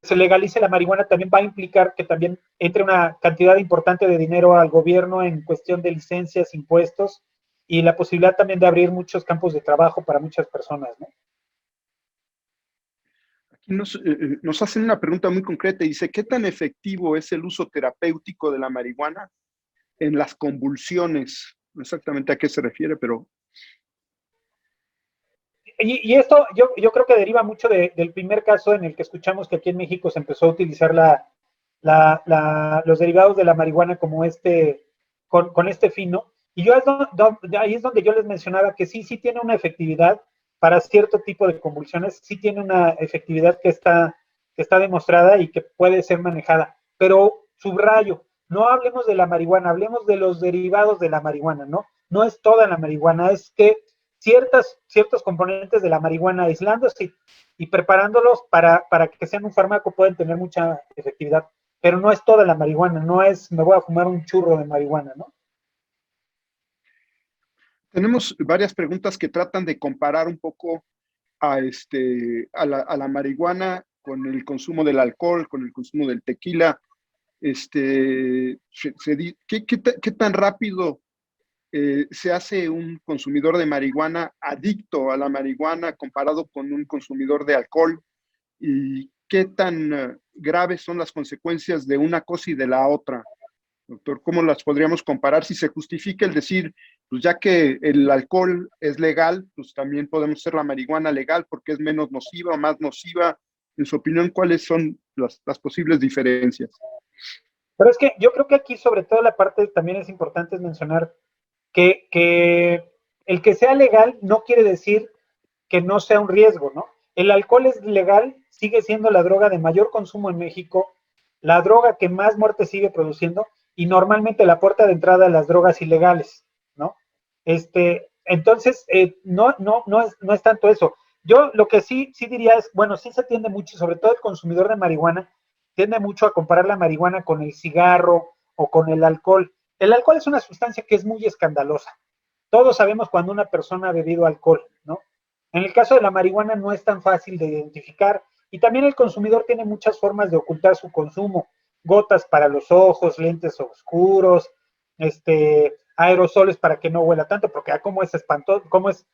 se legalice la marihuana también va a implicar que también entre una cantidad importante de dinero al gobierno en cuestión de licencias, impuestos y la posibilidad también de abrir muchos campos de trabajo para muchas personas, ¿no? Aquí nos hacen una pregunta muy concreta. Dice, ¿qué tan efectivo es el uso terapéutico de la marihuana en las convulsiones? No exactamente a qué se refiere, pero... Y esto yo creo que deriva mucho del primer caso en el que escuchamos que aquí en México se empezó a utilizar los derivados de la marihuana como con este fin, ¿no? Y ahí es donde yo les mencionaba que sí tiene una efectividad para cierto tipo de convulsiones, sí tiene una efectividad que está demostrada y que puede ser manejada. Pero subrayo, no hablemos de la marihuana, hablemos de los derivados de la marihuana, ¿no? No es toda la marihuana, es que ciertos componentes de la marihuana aislándose y preparándolos para que sean un fármaco pueden tener mucha efectividad, pero no es toda la marihuana, no es me voy a fumar un churro de marihuana, ¿no? Tenemos varias preguntas que tratan de comparar un poco a la marihuana con el consumo del alcohol, con el consumo del tequila. ¿Qué tan rápido se hace un consumidor de marihuana adicto a la marihuana comparado con un consumidor de alcohol? ¿Y qué tan graves son las consecuencias de una cosa y de la otra? Doctor, ¿cómo las podríamos comparar? Si se justifica el decir, pues ya que el alcohol es legal, pues también podemos hacer la marihuana legal porque es menos nociva o más nociva. En su opinión, ¿cuáles son las posibles diferencias? Pero es que yo creo que aquí sobre todo la parte también es importante mencionar que el que sea legal no quiere decir que no sea un riesgo, ¿no? El alcohol es legal, sigue siendo la droga de mayor consumo en México, la droga que más muerte sigue produciendo y normalmente la puerta de entrada a las drogas ilegales, ¿no? Entonces, no es tanto eso. Yo lo que sí diría es, bueno, sí se tiende mucho, sobre todo el consumidor de marihuana, tiende mucho a comparar la marihuana con el cigarro o con el alcohol. El alcohol es una sustancia que es muy escandalosa. Todos sabemos cuando una persona ha bebido alcohol, ¿no? En el caso de la marihuana no es tan fácil de identificar y también el consumidor tiene muchas formas de ocultar su consumo. Gotas para los ojos, lentes oscuros, aerosoles para que no huela tanto, porque como es espantoso, como es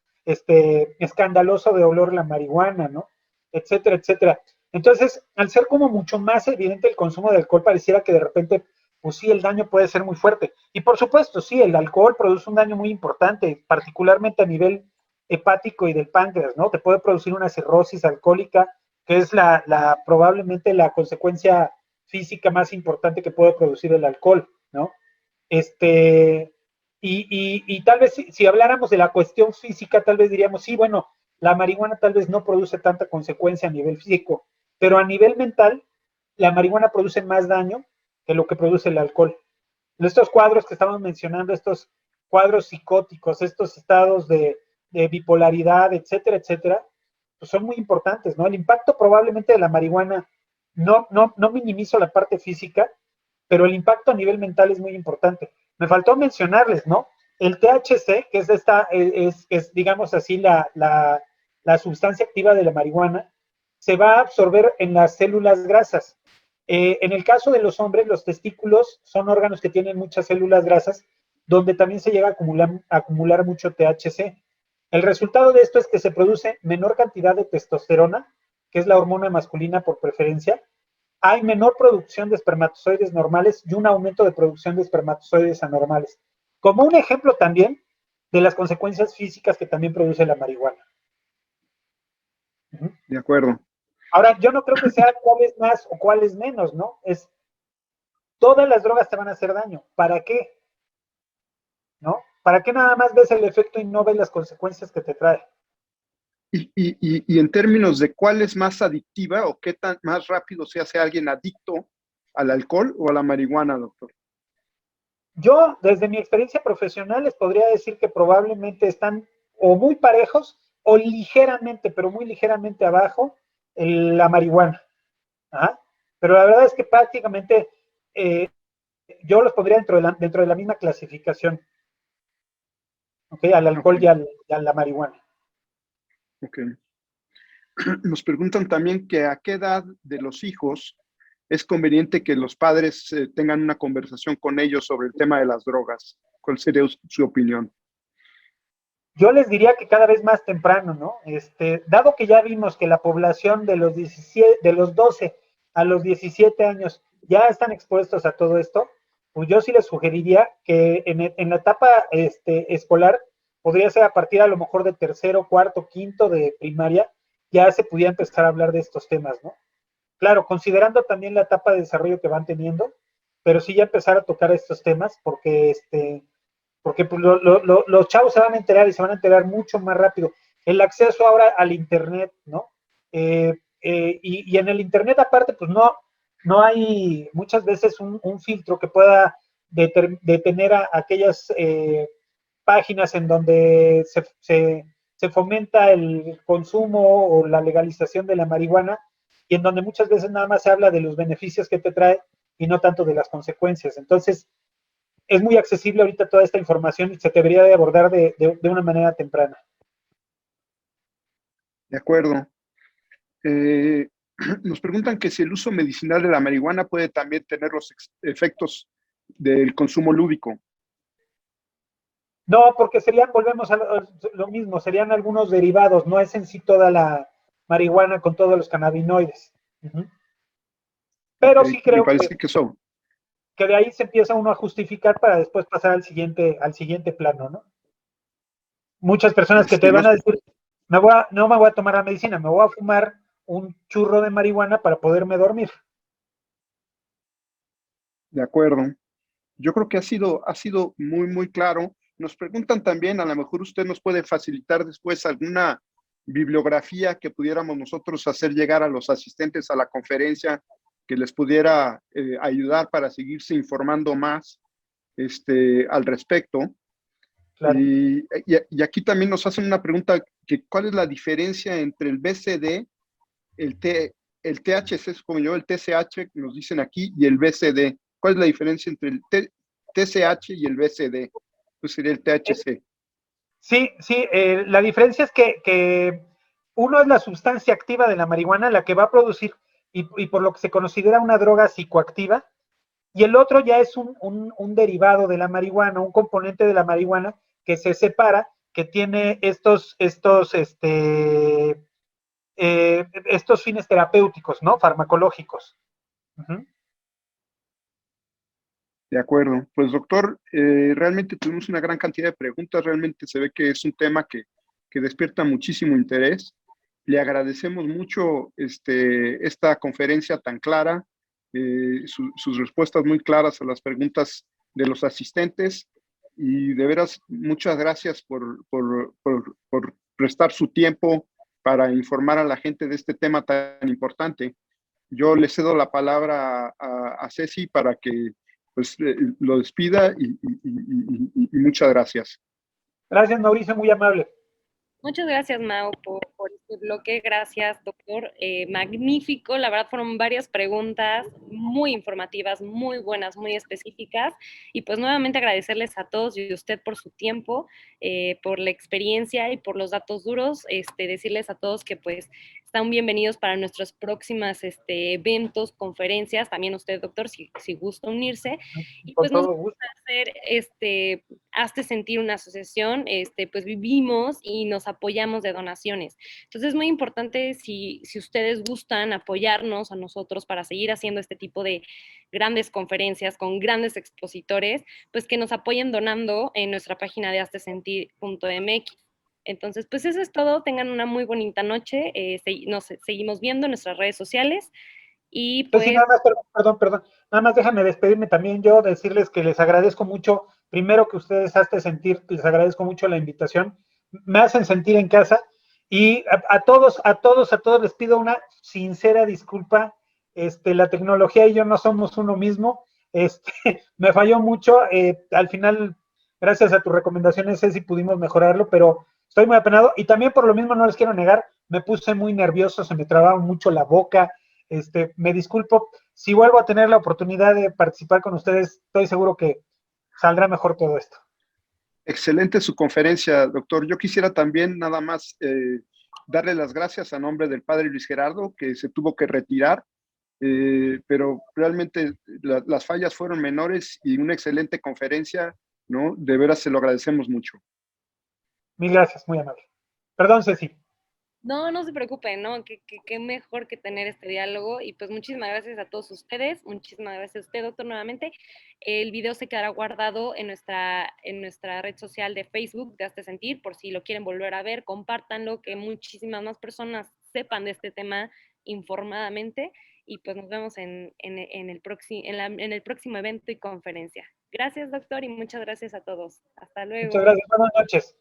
escandaloso de olor la marihuana, ¿no? Etcétera, etcétera. Entonces, al ser como mucho más evidente el consumo de alcohol, pareciera que de repente, pues sí, el daño puede ser muy fuerte. Y por supuesto, sí, el alcohol produce un daño muy importante, particularmente a nivel hepático y del páncreas, ¿no? Te puede producir una cirrosis alcohólica, que es probablemente la consecuencia física más importante que puede producir el alcohol, ¿no? Y tal vez si habláramos de la cuestión física, tal vez diríamos, sí, bueno, la marihuana tal vez no produce tanta consecuencia a nivel físico, pero a nivel mental, la marihuana produce más daño que lo que produce el alcohol. En estos cuadros que estamos mencionando, estos cuadros psicóticos, estos estados de bipolaridad, etcétera, etcétera, pues son muy importantes, ¿no? El impacto probablemente de la marihuana, no minimizo la parte física, pero el impacto a nivel mental es muy importante. Me faltó mencionarles, ¿no? El THC, que es digamos así, la sustancia activa de la marihuana, se va a absorber en las células grasas. En el caso de los hombres, los testículos son órganos que tienen muchas células grasas, donde también se llega a acumular mucho THC. El resultado de esto es que se produce menor cantidad de testosterona, que es la hormona masculina por preferencia. Hay menor producción de espermatozoides normales y un aumento de producción de espermatozoides anormales. Como un ejemplo también de las consecuencias físicas que también produce la marihuana. De acuerdo. Ahora, yo no creo que sea cuál es más o cuál es menos, ¿no? Todas las drogas te van a hacer daño. ¿Para qué? ¿No? ¿Para qué nada más ves el efecto y no ves las consecuencias que te trae? Y en términos de cuál es más adictiva o qué tan más rápido se hace alguien adicto al alcohol o a la marihuana, doctor. Yo, desde mi experiencia profesional, les podría decir que probablemente están o muy parejos o ligeramente, pero muy ligeramente abajo la marihuana. ¿Ah? Pero la verdad es que prácticamente yo los pondría dentro de la misma clasificación, ¿ok? Al alcohol y a la marihuana. Ok. Nos preguntan también que a qué edad de los hijos es conveniente que los padres tengan una conversación con ellos sobre el tema de las drogas. ¿Cuál sería su opinión? Yo les diría que cada vez más temprano, ¿no? Dado que ya vimos que la población de los 17, de los 12 a los 17 años ya están expuestos a todo esto, pues yo sí les sugeriría que en la etapa escolar, podría ser a partir a lo mejor de tercero, cuarto, quinto de primaria, ya se pudiera empezar a hablar de estos temas, ¿no? Claro, considerando también la etapa de desarrollo que van teniendo, pero sí ya empezar a tocar estos temas, porque pues, los chavos se van a enterar y se van a enterar mucho más rápido. El acceso ahora al Internet, ¿no? Y en el Internet aparte, pues no hay muchas veces un filtro que pueda detener a aquellas páginas en donde se fomenta el consumo o la legalización de la marihuana y en donde muchas veces nada más se habla de los beneficios que te trae y no tanto de las consecuencias. Entonces, es muy accesible ahorita toda esta información y se debería de abordar de una manera temprana. De acuerdo. Nos preguntan que si el uso medicinal de la marihuana puede también tener los efectos del consumo lúdico. No, porque volvemos a lo mismo, serían algunos derivados, no es en sí toda la marihuana con todos los cannabinoides. Pero Okay. sí creo Me parece que eso. Que de ahí se empieza uno a justificar para después pasar al siguiente plano, ¿no? Muchas personas que te van a decir, no me voy a tomar la medicina, me voy a fumar un churro de marihuana para poderme dormir. De acuerdo. Yo creo que ha sido muy, muy claro. Nos preguntan también, a lo mejor usted nos puede facilitar después alguna bibliografía que pudiéramos nosotros hacer llegar a los asistentes a la conferencia que les pudiera ayudar para seguirse informando más al respecto. Claro. Y aquí también nos hacen una pregunta, que ¿cuál es la diferencia entre el BCD, el THC, como yo, el TCH, nos dicen aquí, y el BCD? ¿Cuál es la diferencia entre el TCH y el BCD? Pues sería el THC. Sí, la diferencia es que uno es la sustancia activa de la marihuana, la que va a producir, y por lo que se considera una droga psicoactiva, y el otro ya es un derivado de la marihuana, un componente de la marihuana que se separa, que tiene estos fines terapéuticos, ¿no? Farmacológicos. De acuerdo. Pues doctor, realmente tuvimos una gran cantidad de preguntas, realmente se ve que es un tema que despierta muchísimo interés. Le agradecemos mucho esta conferencia tan clara, sus respuestas muy claras a las preguntas de los asistentes, y de veras muchas gracias por prestar su tiempo para informar a la gente de este tema tan importante. Yo le cedo la palabra a Ceci para que pues lo despida y muchas gracias. Gracias, Mauricio, muy amable. Muchas gracias, Mau, por este bloque. Gracias, doctor. Magnífico. La verdad, fueron varias preguntas muy informativas, muy buenas, muy específicas. Y pues nuevamente agradecerles a todos y a usted por su tiempo, por la experiencia y por los datos duros. Decirles a todos que pues están bienvenidos para nuestros próximos eventos, conferencias. También usted, doctor, si gusta unirse. Y pues nos gusta hacer hazte sentir una asociación, pues vivimos y nos apoyamos de donaciones. Entonces es muy importante si ustedes gustan apoyarnos a nosotros para seguir haciendo este tipo de grandes conferencias con grandes expositores, pues que nos apoyen donando en nuestra página de haztesentir.mx. Entonces, pues eso es todo. Tengan una muy bonita noche. Nos seguimos viendo en nuestras redes sociales. Y pues... Sí, nada más, perdón. Nada más déjame despedirme también yo, decirles que les agradezco mucho, primero que ustedes hacen sentir, les agradezco mucho la invitación, me hacen sentir en casa, y a todos les pido una sincera disculpa. La tecnología y yo no somos uno mismo, me falló mucho, al final, gracias a tus recomendaciones, Ceci, pudimos mejorarlo, pero estoy muy apenado, y también por lo mismo no les quiero negar, me puse muy nervioso, se me trababa mucho la boca. Me disculpo, si vuelvo a tener la oportunidad de participar con ustedes, estoy seguro que saldrá mejor todo esto. Excelente su conferencia, doctor. Yo quisiera también nada más darle las gracias a nombre del padre Luis Gerardo, que se tuvo que retirar, pero realmente las fallas fueron menores y una excelente conferencia, ¿no? De veras se lo agradecemos mucho. Mil gracias, muy amable. Perdón, Ceci. No, no se preocupen, ¿no? Qué mejor que tener este diálogo. Y pues muchísimas gracias a todos ustedes. Muchísimas gracias a usted, doctor, nuevamente. El video se quedará guardado en nuestra red social de Facebook de Hazte Sentir, por si lo quieren volver a ver, compártanlo, que muchísimas más personas sepan de este tema informadamente. Y pues nos vemos en el próximo evento y conferencia. Gracias, doctor, y muchas gracias a todos. Hasta luego. Muchas gracias. Buenas noches.